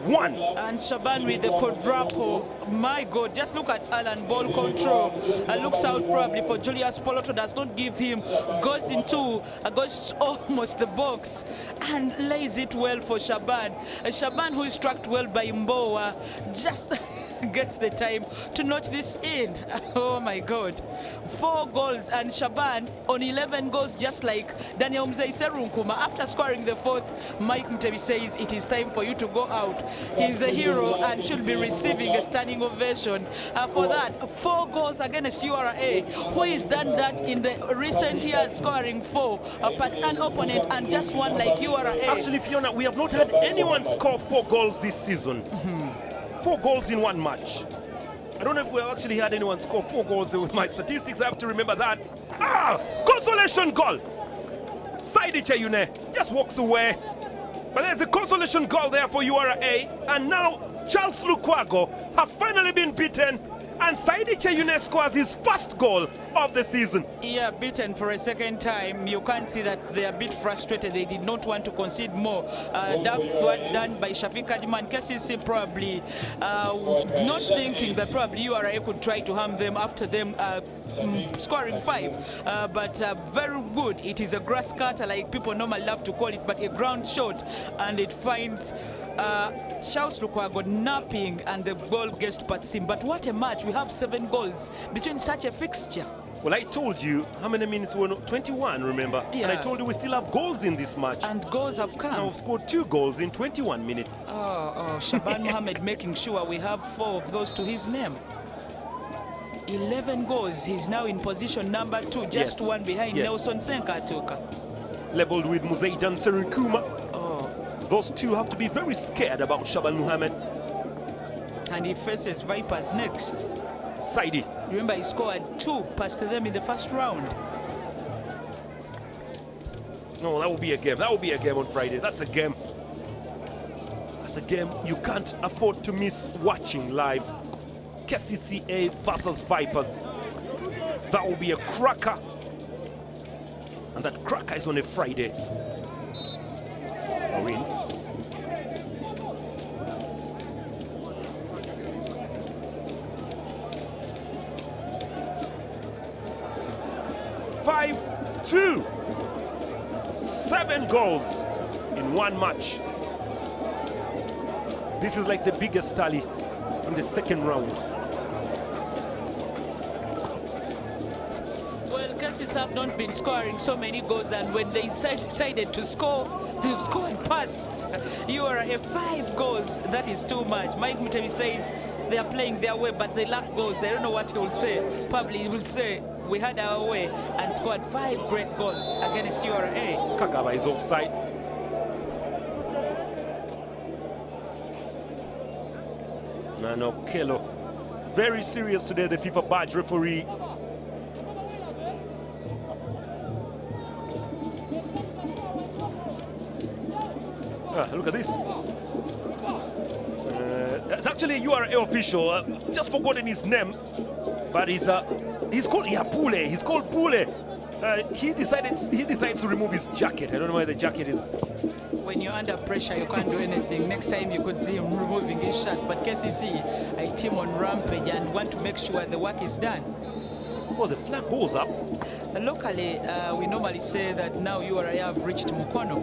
1. And Shaban with the quadruple. My God, just look at Alan, ball control. Looks out probably for Julius Poloto, does not give him. Goes into, goes almost the box and lays it well for Shaban. Shaban, who is struck well by Mbowa, just gets the time to notch this in. Oh my God. 4 goals, and Shaban on 11 goals, just like Daniel Mzee Serunkuma. After scoring the 4th, Mike Mutebi says it is time for you to go out. He's a hero and should be receiving a standing ovation for that. 4 goals against Ura, who has done that in the recent years, scoring 4 past an opponent, and just one like Ura. Actually, Fiona, we have not had anyone score 4 goals this season. 4 goals in 1 match. I don't know if we have actually had anyone score 4 goals with my statistics. I have to remember that. Consolation goal. Saidi Chayune just walks away. But there's a consolation goal there for Ura. And now Charles Lukwago has finally been beaten. And Saidi Chayune scores his first goal of the season. Yeah, beaten for a second time. You can't see that they are a bit frustrated. They did not want to concede more. That was done by Shafiq Kadiman. Kcca probably not thinking that probably Ura could try to harm them after them scoring 5. But very good. It is a grass cutter, like people normally love to call it, but a ground shot, and it finds Charles Lukwago napping, and the ball gets past him. But what a match. We have 7 goals between such a fixture. Well, I told you how many minutes were 21, remember? Yeah. And I told you we still have goals in this match. And goals have come. Now we've scored 2 goals in 21 minutes. Shaban Mohammed making sure we have 4 of those to his name. 11 goals. He's now in position number 2, just one behind Nelson Senkatuka. Leveled with Muzaidan Serikuma. Those 2 have to be very scared about Shaban Mohammed. And he faces Vipers next. Saidi. Remember, he scored 2 past them in the first round. No, that will be a game. That will be a game on Friday. That's a game. That's a game you can't afford to miss watching live. Kcca versus Vipers. That will be a cracker. And that cracker is on a Friday. Marine. Five, 2, 7 goals in 1 match. This is like the biggest tally in the second round. Well, Kcca have not been scoring so many goals, and when they decided to score, they've scored past. Ura 5 goals. That is too much. Mike Mutebi says they are playing their way, but they lack goals. I don't know what he will say. Probably he will say, we had our way and scored 5 great goals against Ura. Kagaba is offside. Nano Kelo, very serious today, the FIFA badge referee. Look at this. It's actually a URA official. Just forgotten his name, but he's called Pule. He's called Pule. He decides to remove his jacket. I don't know why the jacket is. When you're under pressure, you can't do anything. Next time you could see him removing his shirt. But Kcca, a team on rampage and want to make sure the work is done. Well, the flag goes up. Locally, we normally say that now URA have reached Mukono,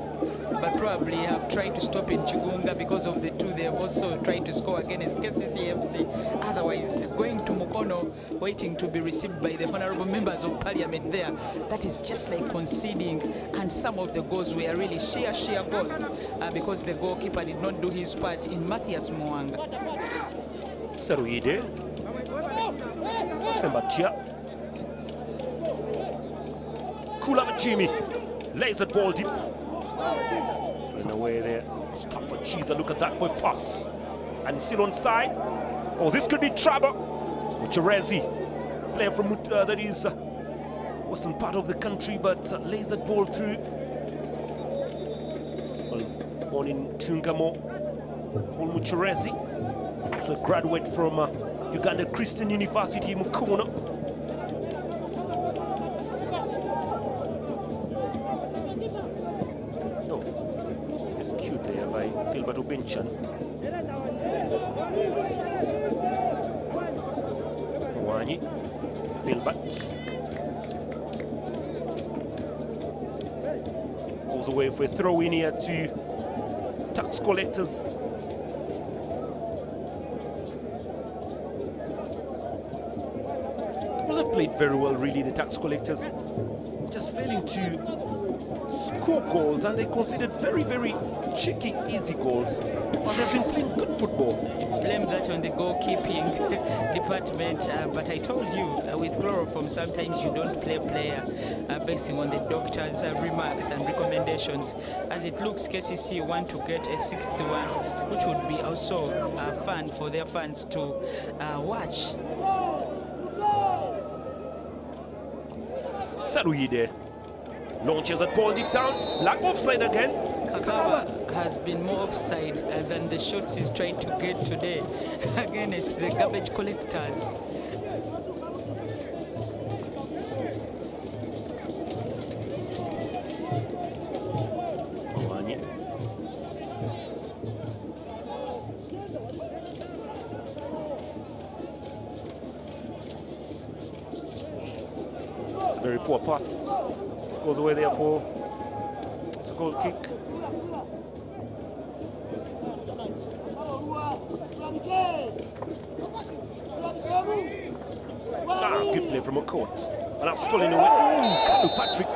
but probably have tried to stop in Chigunga because of the two. They have also tried to score against Kcca Fc. Otherwise, going to Mukono, waiting to be received by the honorable members of parliament there. That is just like conceding, and some of the goals were really sheer goals because the goalkeeper did not do his part in Matthias Mwanga. Seruide. Sembatia. Kula Jimmy lays that ball deep. So in a way there, it's tough for Kcca. Look at that for a pass. And he's still on side. Oh, this could be trouble. Ucharezi, player from that is wasn't part of the country, but lays that ball through. Well, born in Tungamo, Paul Muchurezi. So a graduate from Uganda Christian University, Mukono. Benchan. Wani, Filbert. Goes away for a throw in here to tax collectors. Well, they played very well, really, the tax collectors. Just failing to score goals, and they conceded very cheeky, easy goals. But they've been playing good football. Blame that on the goalkeeping department, but I told you with chloroform sometimes you don't play a player basing on the doctor's remarks and recommendations. As it looks, Kcca want to get a 6th one, which would be also fun for their fans to watch. Saruide launches that ball deep down, flag offside again. Kagawa has been more offside than the shots he's trying to get today against the garbage collectors. It's a very poor pass. This goes away there for it's a goal kick. Good play from a court. And that's stolen away. Oh, Patrick.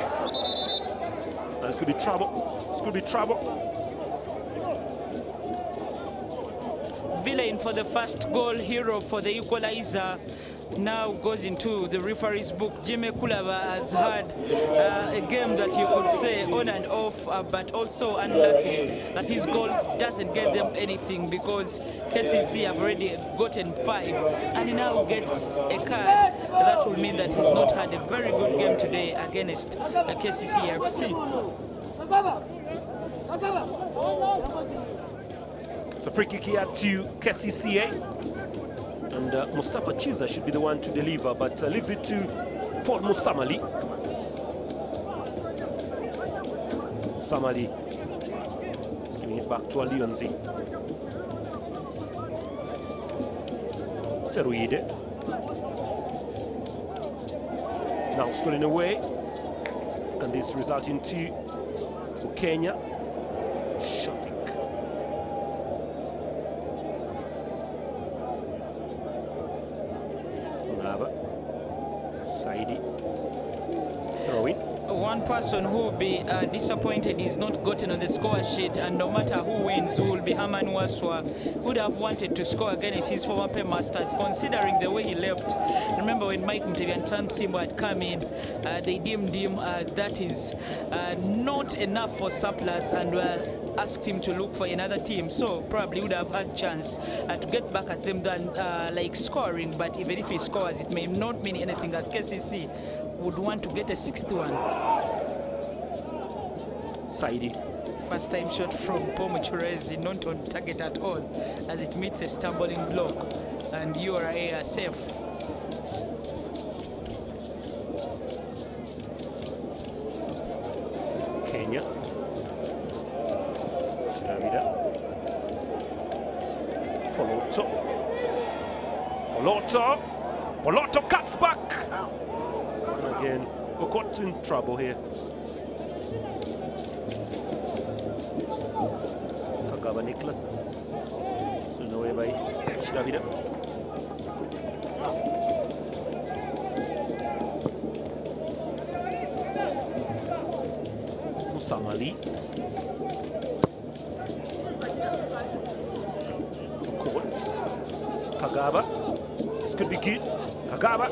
That's going to be trouble. It's going to be trouble. Villain for the first goal, hero for the equalizer. Now goes into the referee's book. Jimmy Kulaba has had a game that you could say on and off, but also unlucky that his goal doesn't get them anything because Kcca have already gotten 5, and he now gets a card. That will mean that he's not had a very good game today against Kcca Fc. So free kick here to Kcca. And Mustafa Chiza should be the one to deliver, but leaves it to Paul Musamali. Samali is giving it back to Alionzi. Seruide. Now stolen away. And this result into Kenya. Shafik. Saidi. Throw in. One person who will be disappointed is not gotten on the score sheet, and no matter who wins, who will be Herman Waswa, would have wanted to score against his former paymasters, considering the way he left. Remember when Mike Mutebi and Sam Simba had come in, they deemed him that is not enough for surplus, and asked him to look for another team, so probably would have had chance to get back at them than like scoring. But even if he scores, it may not mean anything, as Kcca would want to get a 6th one. Saidi First time shot from Paul Muchurezi, not on target at all, as it meets a stumbling block, and Ura are safe. Kenya. Shavida. Poloto cuts back. And again, we're caught in trouble here. Kagaba Nicholas. So away by Shavida. Musamali. Court. Kagaba. This could be key. Kagaba.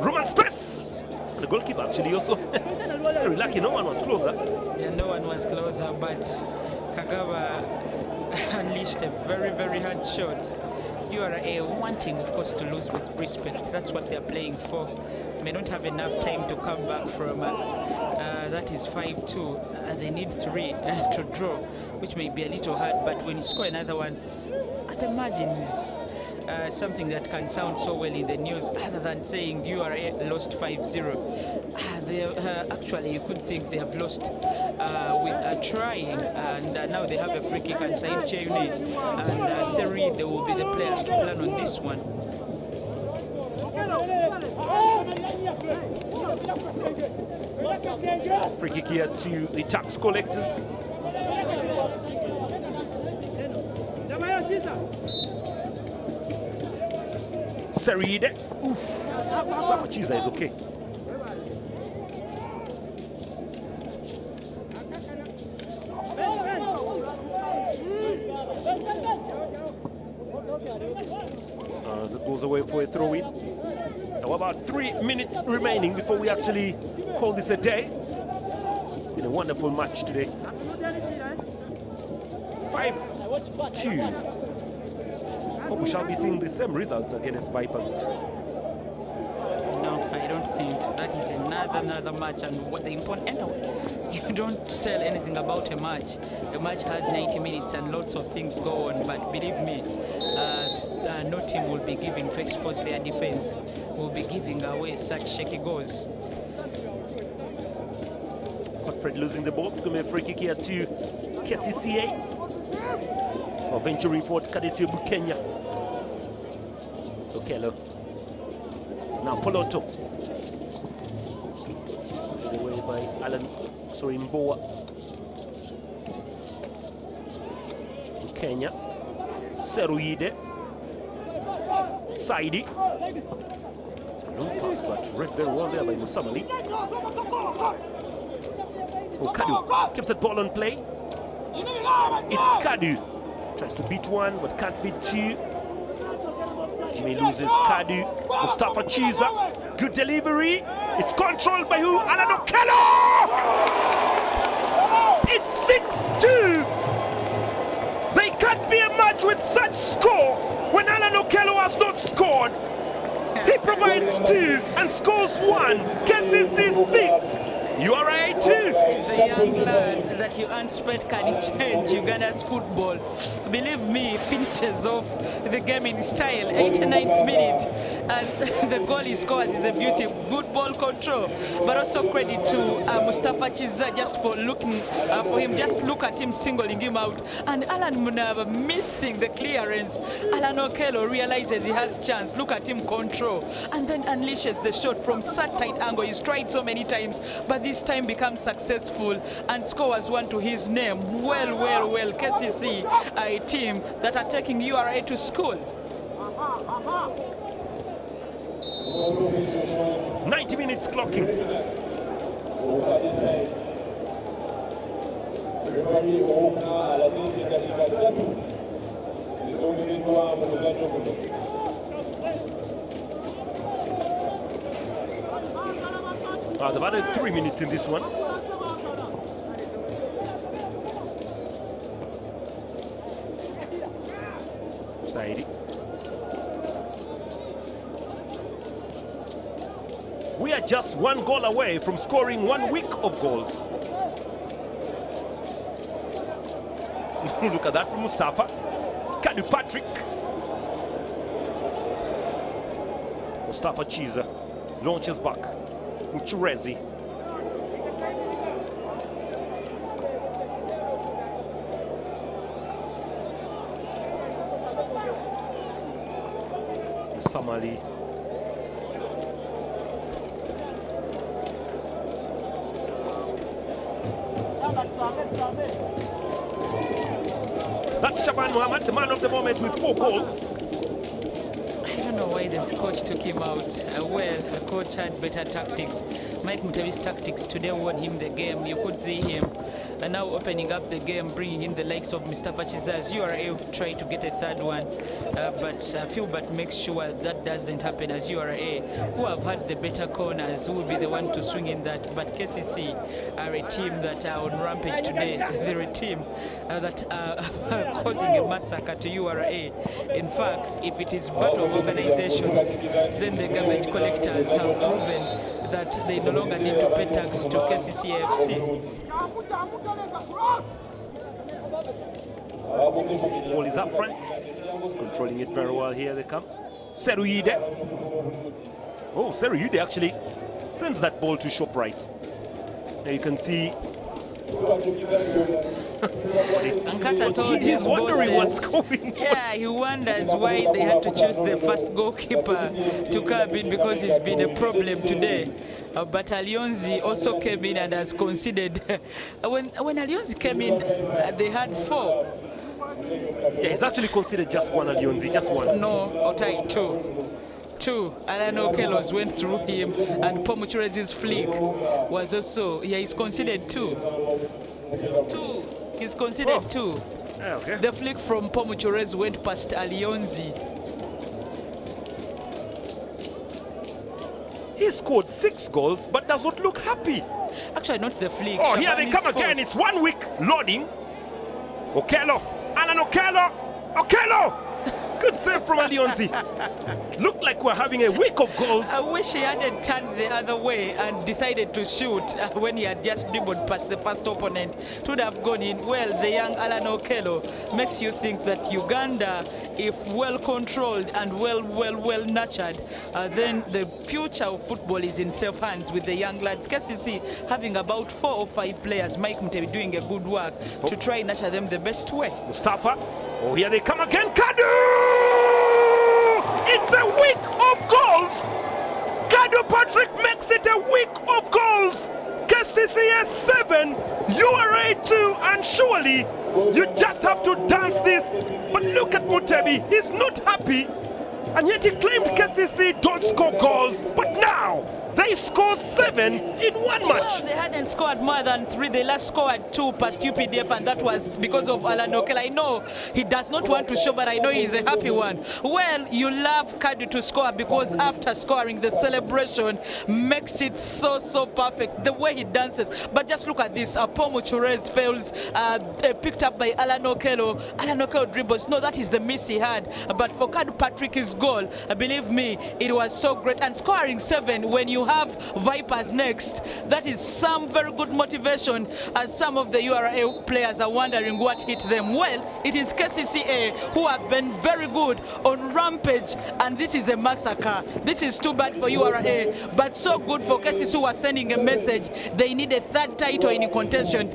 Roman space. And the goalkeeper actually also very lucky. No one was closer. Yeah, no one was closer, but Kagaba unleashed a very, very hard shot. You are wanting, of course, to lose with respect. That's what they're playing for. May not have enough time to come back from that is 5-2. They need 3 to draw, which may be a little hard. But when you score another one, the margin is something that can sound so well in the news, other than saying you are lost 5-0. Actually, you could think they have lost with trying, and now they have a free kick and Said Chevni and Seri. They will be the players to plan on this one. Free kick here to the tax collectors. Seride. Oof. Kcca is okay. That goes away for a throw-in. Now about 3 minutes remaining before we actually call this a day. It's been a wonderful match today. 5-2. Hope we shall be seeing the same results against Vipers. No, I don't think. That is another match, and what the important, anyway, you don't tell anything about a match. The match has 90 minutes and lots of things go on, but believe me, no team will be giving to expose their defense, will be giving away such shaky goals. Godfred losing the ball. It's going to be a free kick here to Kcca. Or venturing forward, Kadesio Bukenya. Okelo. Now Poloto. Taken away by Alan Sorimboa. Bukenya. Seruide. Saidi. It's a long pass, but read very well there by Musamali. Oh, Kadu keeps that ball on play. It's Kadu. Tries to beat one, but can't beat 2. Jimmy loses Kadu. Mustafa Chiza. Good delivery. It's controlled by who? Alan Okello! It's 6-2. They can't be a match with such score when Alan Okello has not scored. He provides 2 and scores 1. Kcca 6. Ura 2. The young lad that you anticipate can change Uganda's football. Believe me, finishes off the game in style. 89th minute, and the goal he scores is a beauty. Good ball control, but also credit to Mustafa Chiza just for looking for him. Just look at him singling him out, and Alan Munaba missing the clearance. Alan Okello realizes he has chance. Look at him control, and then unleashes the shot from such tight angle. He's tried so many times, but this time becomes successful and scores 1 to his name. Well. Kcca, a team that are taking Ura to school. 90 minutes clocking. They've added 3 minutes in this one. Saidi. We are just 1 goal away from scoring 1 week of goals. Look at that from Mustafa. Kadu Patrick. Mustafa Kcca launches back. Muchurezi. Samali. That's Shaban Muhammad, the man of the moment with 4 goals. I don't know why the coach took him out. Well, the coach had better tactics. Mike Mutebi's tactics today won him the game. You could see him now opening up the game, bringing in the likes of Mustafa Kcca as URA try to get a third one. But Philbert makes sure that doesn't happen as URA, who have had the better corners, will be the one to swing in that. But KCC are a team that are on rampage today. They're a team that are causing a massacre to URA. In fact, if it is battle of organizations, then the garbage collectors have proven that they no longer need to pay tax to Kcca Fc. Ball is up front. Controlling it very well here. They come. Seruyide. Oh, Seruyide actually sends that ball to Shoprite. Now you can see. Ankata told He's his wondering bosses, what's going on. yeah, he wonders why they had to choose the first goalkeeper to come in, because he's been a problem today. But Alionzi also came in and has conceded. When Alionzi came in, they had 4. Yeah, he's actually considered just one, Alionzi, just one. No, Otai 2. Alan Okelos went through him, and Pomuchurezi's flick was also, yeah, he's considered 2. He's considered 2. Yeah, okay. The flick from Pomuchurez went past Alionzi. He scored 6 goals, but does not look happy. Actually, not the flick. Oh, here they Shabani's come again. fourth. It's 1 week loading. Okello. Alan Okello. Okello. Good save from Alionzi. Looked like we're having a week of goals. I wish he hadn't turned the other way and decided to shoot when he had just dribbled past the first opponent. It would have gone in. Well, the young Alan Okello makes you think that Uganda, if well controlled and well nurtured, then the future of football is in safe hands with the young lads. KCC having about 4 or 5 players. Mike Mutebi doing a good work to try and nurture them the best way. Mustafa. Oh, here they come again. Kadu! It's a week of goals. Kadu Patrick makes it a week of goals. KCCA 7, URA 2, and surely you just have to dance this. But look at Mutebi, he's not happy. And yet he claimed KCC don't score goals. But now, they score 7 in 1 match. Well, they hadn't scored more than 3. They last scored 2 past UPDF, and that was because of Alan Okel. I know he does not want to show, but I know he's a happy one. Well, you love Kadu to score, because after scoring, the celebration makes it so perfect. The way he dances. But just look at this. Pomo Churez fails, picked up by Alan Okello. Alan Okello dribbles. No, that is the miss he had. But for Kadu Patrick's goal, believe me, it was so great. And scoring 7 when you have Vipers next, that is some very good motivation, as some of the URA players are wondering what hit them. Well, it is KCCA who have been very good on rampage, and this is a massacre. This is too bad for URA, but so good for KCC, who are sending a message they need a 3rd title in contention.